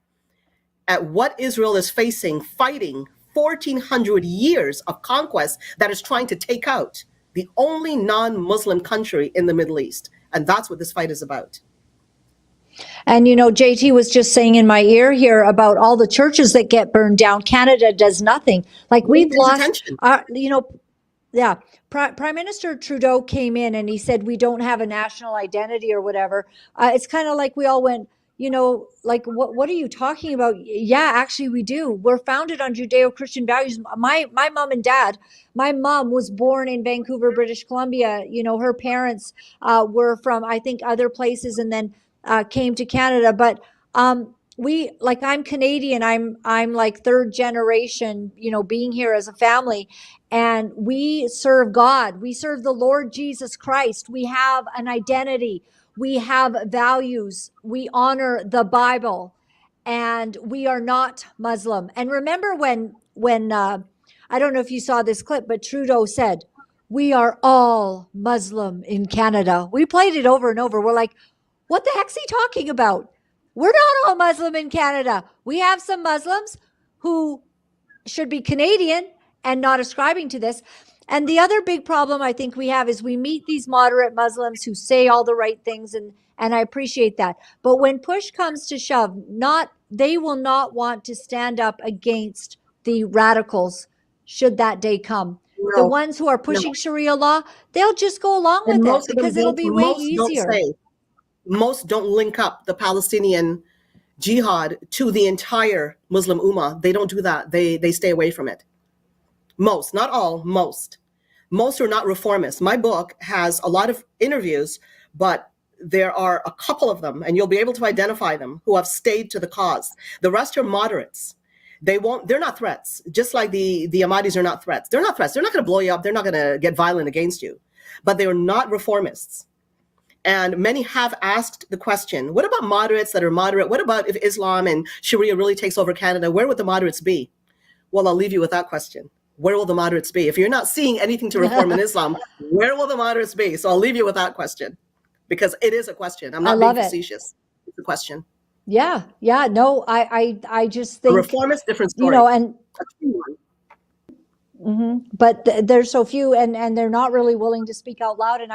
at what Israel is facing, fighting 1,400 years of conquest that is trying to take out the only non-Muslim country in the Middle East. And that's what this fight is about. And, JT was just saying in my ear here about all the churches that get burned down. Canada does nothing. Like we've lost, Prime Minister Trudeau came in and he said, we don't have a national identity or whatever. It's kind of like we all went, like, what are you talking about? Yeah, actually we do. We're founded on Judeo-Christian values. My mom and dad, my mom was born in Vancouver, British Columbia. Her parents were from, I think, other places, and then came to Canada. But I'm Canadian. I'm like third generation, being here as a family, and we serve God. We serve the Lord Jesus Christ. We have an identity. We have values. We honor the Bible, and we are not Muslim. And remember when I don't know if you saw this clip, but Trudeau said, "We are all Muslim in Canada." We played it over and over. We're like, "What the heck's he talking about? We're not all Muslim in Canada. We have some Muslims who should be Canadian and not ascribing to this." And the other big problem I think we have is we meet these moderate Muslims who say all the right things, and I appreciate that. But when push comes to shove, they will not want to stand up against the radicals should that day come. The No, ones who are no. pushing Sharia law, they'll just go along And with it most of them because it'll don't, be way most don't easier. say, most don't link up the Palestinian jihad to the entire Muslim Ummah. They don't do that. They stay away from it. Most, not all, most. Most are not reformists. My book has a lot of interviews, but there are a couple of them, and you'll be able to identify them, who have stayed to the cause. The rest are moderates. They're not threats. Just like the Ahmadis are not threats. They're not threats. They're not going to blow you up. They're not going to get violent against you. But they are not reformists. And many have asked the question, what about moderates that are moderate? What about if Islam and Sharia really takes over Canada? Where would the moderates be? Well, I'll leave you with that question. Where will the moderates be? If you're not seeing anything to reform in Islam, where will the moderates be? So I'll leave you with that question, because it is a question. I'm not being facetious. It's a question. Yeah. No, I just A think, reformist, different story. and but there's so few, and they're not really willing to speak out loud. And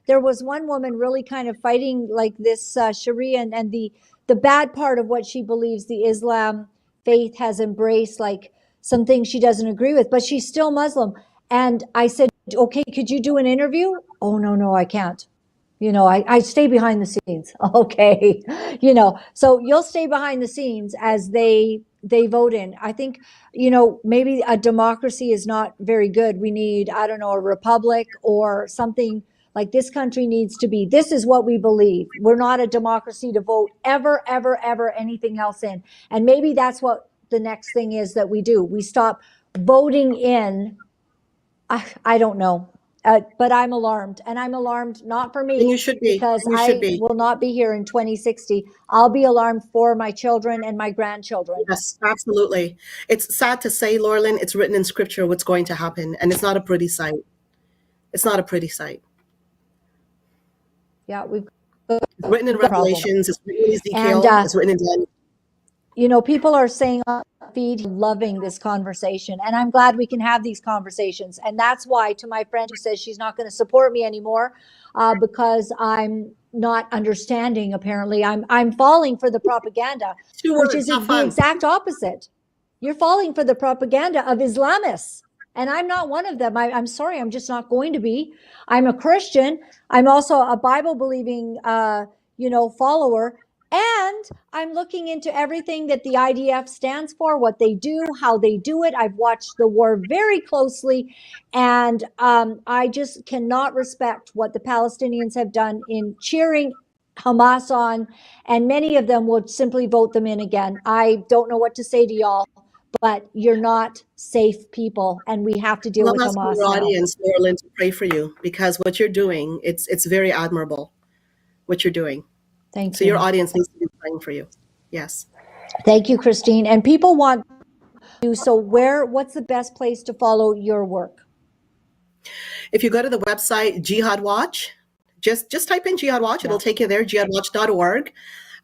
there was one woman really kind of fighting like this Sharia and the bad part of what she believes the Islam faith has embraced, like some things she doesn't agree with, but she's still Muslim. And I said, okay, could you do an interview? Oh, no, I can't. I stay behind the scenes. Okay. So you'll stay behind the scenes as they vote in. I think, maybe a democracy is not very good. We need, I don't know, a republic or something like this country needs to be. This is what we believe. We're not a democracy to vote ever, anything else in. And maybe that's what the next thing is that we do. We stop voting in. I don't know. But I'm alarmed, and I'm alarmed not for me, and you should be, because and you should be. will not be here in 2060. I'll be alarmed for my children and my grandchildren. Yes, absolutely. It's sad to say, Laura-Lynn, it's written in scripture what's going to happen, and it's not a pretty sight. It's not a pretty sight. Yeah, it's written in Revelations, it's written in Ezekiel, it's written in Daniel. People are saying on feed, loving this conversation, and I'm glad we can have these conversations. And that's why, to my friend who says she's not going to support me anymore because I'm not understanding, apparently I'm falling for the propaganda, which is the exact opposite. You're falling for the propaganda of Islamists, and I'm not one of them. I'm sorry, I'm just not going to be. I'm a Christian. I'm also a Bible believing follower. And I'm looking into everything that the IDF stands for, what they do, how they do it. I've watched the war very closely, and I just cannot respect what the Palestinians have done in cheering Hamas on, and many of them will simply vote them in again. I don't know what to say to y'all, but you're not safe people, and we have to deal with Hamas your now. Audience, Laura-Lynn, to pray for you, because what you're doing, it's very admirable, what you're doing. Thank you. So your audience needs to be praying for you. Yes. Thank you, Christine. And people want you. So what's the best place to follow your work? If you go to the website Jihad Watch, just type in Jihad Watch. It'll take you there, jihadwatch.org.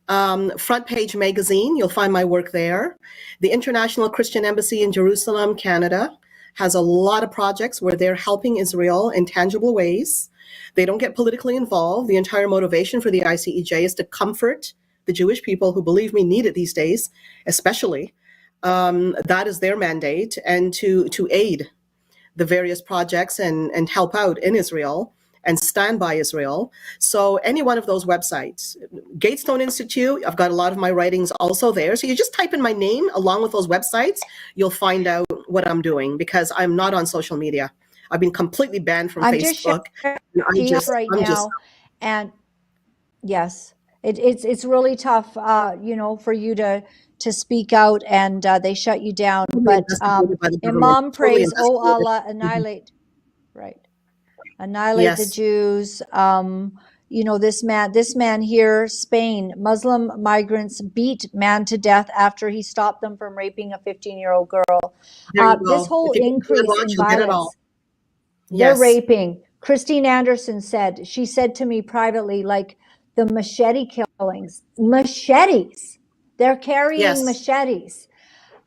FrontPage Magazine, you'll find my work there. The International Christian Embassy in Jerusalem, Canada, has a lot of projects where they're helping Israel in tangible ways. They don't get politically involved. The entire motivation for the ICEJ is to comfort the Jewish people who, believe me, need it these days, especially. That is their mandate, and to aid the various projects and help out in Israel. and stand by Israel. So any one of those websites, Gatestone Institute, I've got a lot of my writings also there. So you just type in my name along with those websites, you'll find out what I'm doing, because I'm not on social media. I've been completely banned from Facebook. I'm just right now, and yes, it's really tough, for you to speak out, and they shut you down. But Imam prays, "Oh Allah, annihilate," right? Annihilate the Jews. This man here, Spain, Muslim migrants beat man to death after he stopped them from raping a 15-year-old girl. This whole increase in violence, they're raping. Christine Anderson said, she said to me privately, like the machete killings, machetes. They're carrying machetes.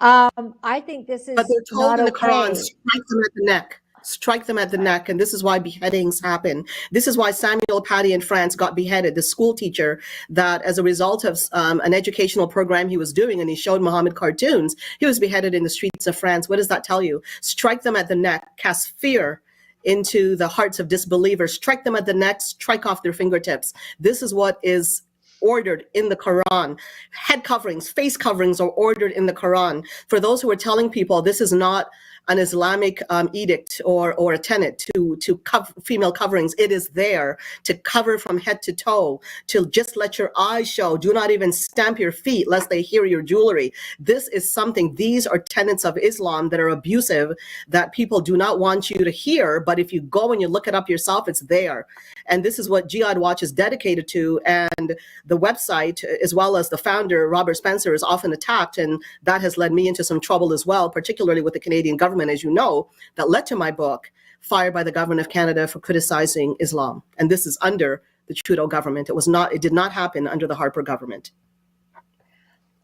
I think this is but they're told not in the okay. Quran, strike them at the neck. Strike them at the neck, and this is why beheadings happen. This is why Samuel Paty in France got beheaded, the school teacher that, as a result of an educational program he was doing, and he showed Muhammad cartoons, he was beheaded in the streets of France. What does that tell you? Strike them at the neck, cast fear into the hearts of disbelievers, strike them at the neck, strike off their fingertips. This is what is ordered in the Quran. Head coverings, face coverings are ordered in the Quran. For those who are telling people this is not an Islamic edict or a tenet to cover female coverings, it is there to cover from head to toe, to just let your eyes show. Do not even stamp your feet lest they hear your jewelry. This is something, these are tenets of Islam that are abusive, that people do not want you to hear, but if you go and you look it up yourself, it's there. And this is what Jihad Watch is dedicated to, and the website, as well as the founder, Robert Spencer, is often attacked, and that has led me into some trouble as well, particularly with the Canadian government, as you know, that led to my book, Fired by the Government of Canada for Criticizing Islam. And this is under the Trudeau government. It did not happen under the Harper government.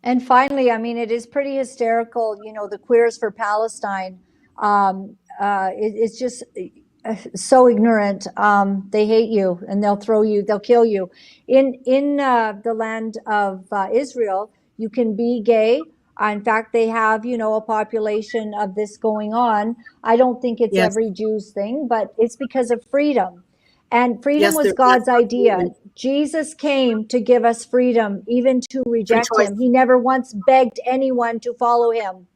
And finally, I mean, it is pretty hysterical, the Queers for Palestine. It's just so ignorant. They hate you, and they'll kill you. In the land of Israel, you can be gay. In fact, they have, a population of this going on. I don't think it's every Jew's thing, but it's because of freedom. And freedom was God's idea. Jesus came to give us freedom, even to reject him. He never once begged anyone to follow him.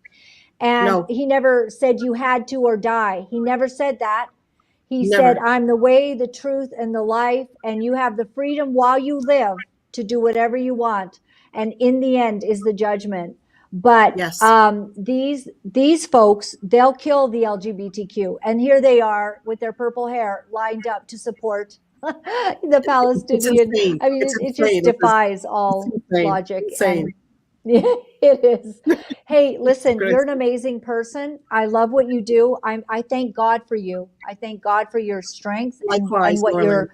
And he never said you had to or die. He never said that. He said, I'm the way, the truth, and the life, and you have the freedom while you live to do whatever you want. And in the end is the judgment. But these folks, they'll kill the LGBTQ. And here they are with their purple hair lined up to support the Palestinian. I mean, it just defies all logic. And it is. Hey, listen, you're an amazing person. I love what you do. I thank God for you. I thank God for your strength and what you're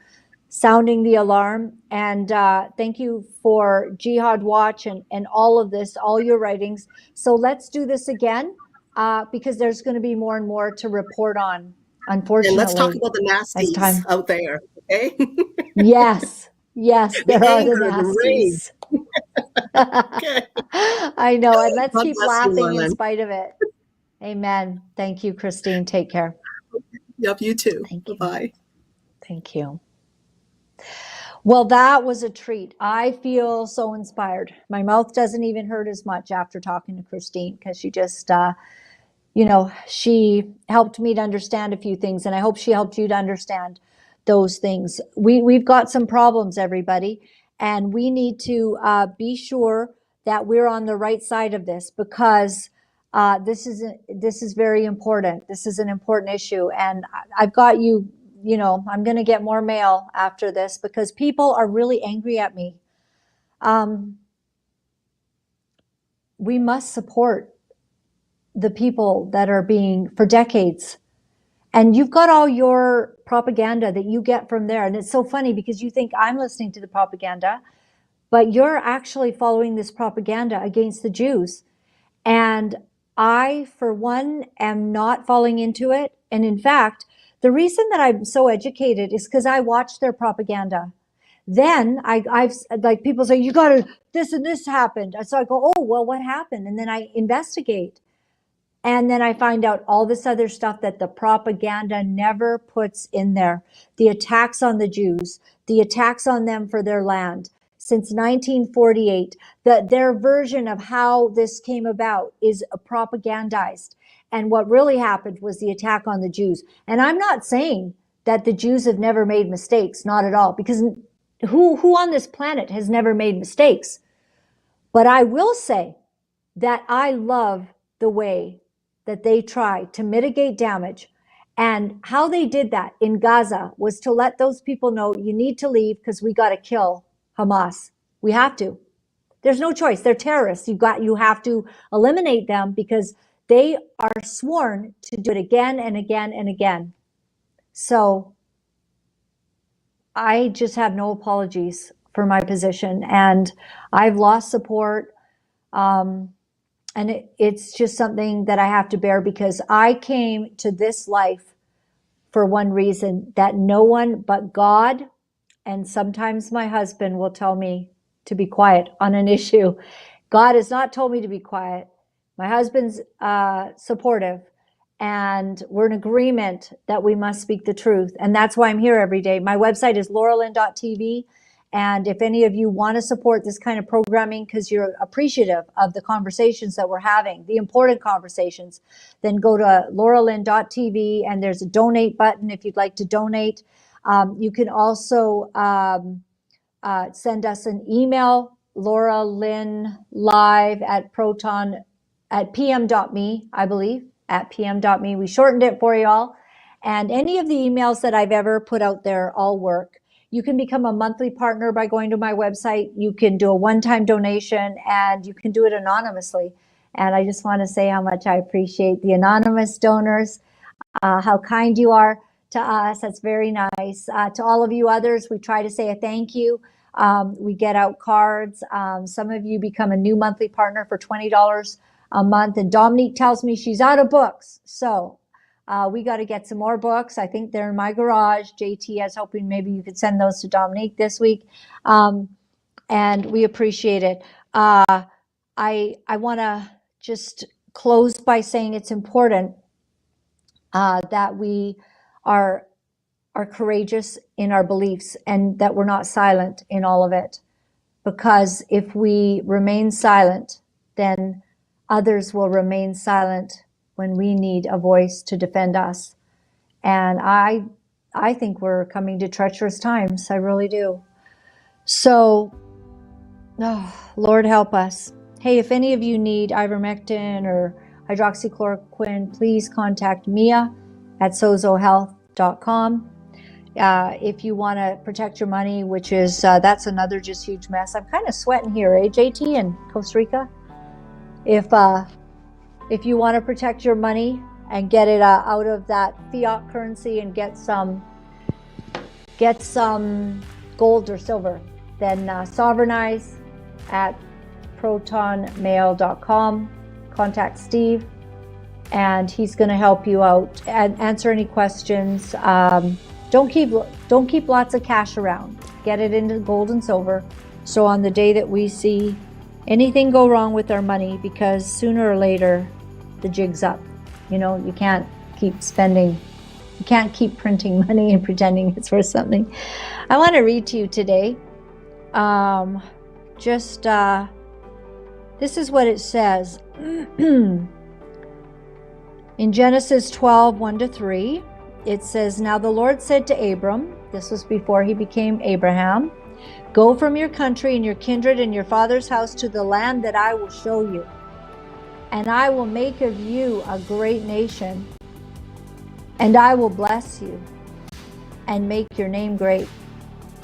sounding the alarm. And thank you for Jihad Watch and all of this, all your writings. So let's do this again because there's going to be more and more to report on, unfortunately. And let's talk about the nasties out there, okay? Yes, there are the nasties. Okay. I know, and let's keep laughing in spite of it. Amen. Thank you, Christine. Take care. Yep, you too. Thank you. Bye. Thank you. Well, that was a treat. I feel so inspired. My mouth doesn't even hurt as much after talking to Christine because she just, she helped me to understand a few things, and I hope she helped you to understand those things. We've got some problems, everybody, and we need to be sure that we're on the right side of this because this is very important. This is an important issue, and I've got you. I'm going to get more mail after this because people are really angry at me. We must support the people that are being for decades. And you've got all your propaganda that you get from there. And it's so funny because you think I'm listening to the propaganda, but you're actually following this propaganda against the Jews. And I, for one, am not falling into it. And in fact, the reason that I'm so educated is because I watch their propaganda. Then I've like people say, you got to, this and this happened. And so I go, oh, well, what happened? And then I investigate. And then I find out all this other stuff that the propaganda never puts in there. The attacks on the Jews, the attacks on them for their land since 1948, their version of how this came about is propagandized. And what really happened was the attack on the Jews. And I'm not saying that the Jews have never made mistakes, not at all, because who on this planet has never made mistakes? But I will say that I love the way that they try to mitigate damage. And how they did that in Gaza was to let those people know, you need to leave because we got to kill Hamas. We have to. There's no choice. They're terrorists. You have to eliminate them because they are sworn to do it again and again and again. So I just have no apologies for my position, and I've lost support. And it's just something that I have to bear, because I came to this life for one reason, that no one but God and sometimes my husband will tell me to be quiet on an issue. God has not told me to be quiet. My husband's supportive, and we're in agreement that we must speak the truth. And that's why I'm here every day. My website is Laura-Lynn.tv. And if any of you want to support this kind of programming because you're appreciative of the conversations that we're having, the important conversations, then go to Laura-Lynn.tv, and there's a donate button if you'd like to donate. You can also send us an email, Laura-Lynn live at pm.me, I believe, at pm.me. We shortened it for you all. And any of the emails that I've ever put out there all work. You can become a monthly partner by going to my website. You can do a one-time donation, and you can do it anonymously. And I just want to say how much I appreciate the anonymous donors, how kind you are to us. That's very nice. To all of you others, we try to say a thank you. We get out cards. Some of you become a new monthly partner for $20 a month. And Dominique tells me she's out of books. So we got to get some more books. I think they're in my garage. JT, I was hoping maybe you could send those to Dominique this week. And we appreciate it. I want to just close by saying it's important that we are courageous in our beliefs, and that we're not silent in all of it. Because if we remain silent, then others will remain silent when we need a voice to defend us. And I think we're coming to treacherous times. I really do. So, Lord help us. Hey, if any of you need Ivermectin or Hydroxychloroquine, please contact Mia at SozoHealth.com. If you want to protect your money, which is, that's another just huge mess. I'm kind of sweating here, JT, in Costa Rica. If you want to protect your money and get it out of that fiat currency and get some gold or silver, then sovereignize at protonmail.com. Contact Steve, and he's going to help you out and answer any questions. Don't keep lots of cash around. Get it into gold and silver. So on the day that we see anything go wrong with our money, because sooner or later the jig's up. You know, you can't keep spending, you can't keep printing money and pretending it's worth something. I want to read to you today. This is what it says in Genesis 12, 1-3. It says, "Now the Lord said to Abram," this was before he became Abraham, "Go from your country and your kindred and your father's house to the land that I will show you. And I will make of you a great nation, and I will bless you and make your name great,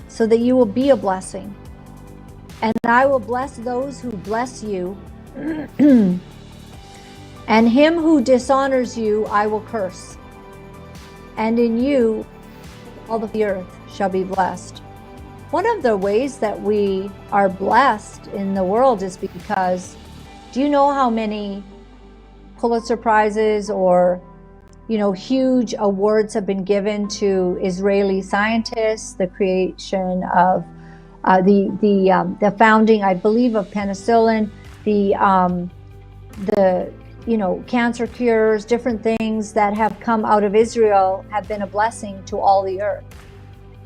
so that you will be a blessing. And I will bless those who bless you, and him who dishonors you I will curse. And in you all the earth shall be blessed." One of the ways that we are blessed in the world is because, do you know how many Pulitzer Prizes or, huge awards have been given to Israeli scientists, the creation of the founding, I believe, of penicillin, cancer cures, different things that have come out of Israel have been a blessing to all the earth.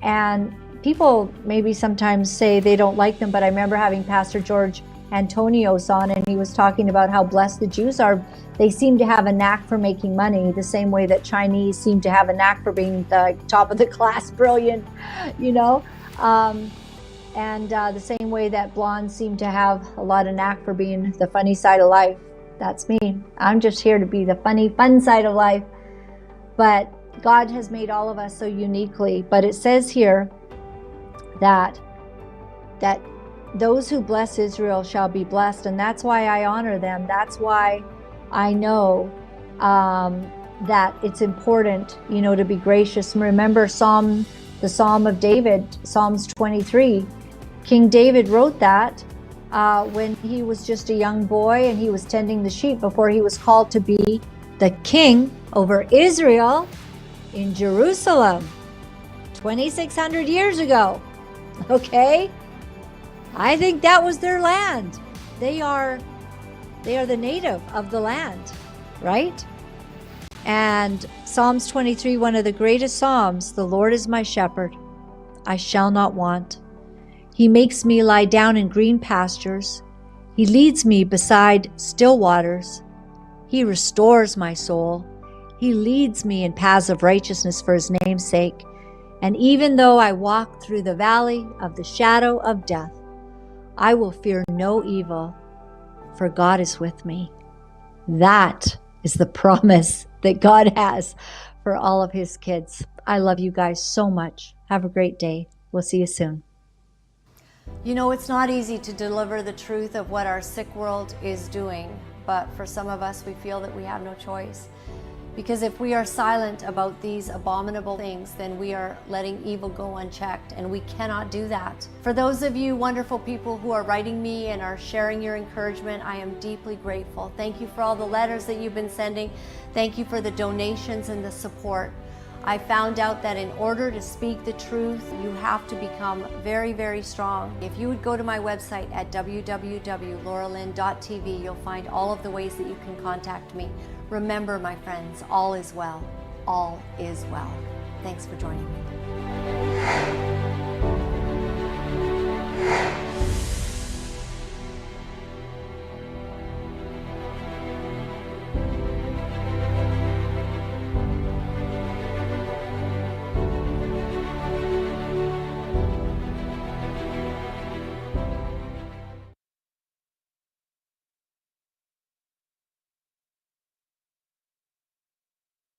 And people maybe sometimes say they don't like them, but I remember having Pastor George Antonios on, and he was talking about how blessed the Jews are. They seem to have a knack for making money, the same way that Chinese seem to have a knack for being the top of the class, brilliant, and the same way that blondes seem to have a lot of knack for being the funny side of life. That's me. I'm just here to be the funny, fun side of life. But God has made all of us so uniquely. But it says here that those who bless Israel shall be blessed. And that's why I honor them. That's why I know that it's important, to be gracious. And remember the Psalm of David, Psalms 23. King David wrote that when he was just a young boy and he was tending the sheep before he was called to be the king over Israel in Jerusalem 2,600 years ago. Okay? I think that was their land. They are the native of the land, right? And Psalms 23, one of the greatest Psalms, the Lord is my shepherd, I shall not want. He makes me lie down in green pastures. He leads me beside still waters. He restores my soul. He leads me in paths of righteousness for his name's sake. And even though I walk through the valley of the shadow of death, I will fear no evil, for God is with me. That is the promise that God has for all of his kids. I love you guys so much. Have a great day. We'll see you soon. It's not easy to deliver the truth of what our sick world is doing, but for some of us, we feel that we have no choice. Because if we are silent about these abominable things, then we are letting evil go unchecked, and we cannot do that. For those of you wonderful people who are writing me and are sharing your encouragement, I am deeply grateful. Thank you for all the letters that you've been sending. Thank you for the donations and the support. I found out that in order to speak the truth, you have to become very, very strong. If you would go to my website at www.laura-lynn.tv, you'll find all of the ways that you can contact me. Remember, my friends, all is well. All is well. Thanks for joining me.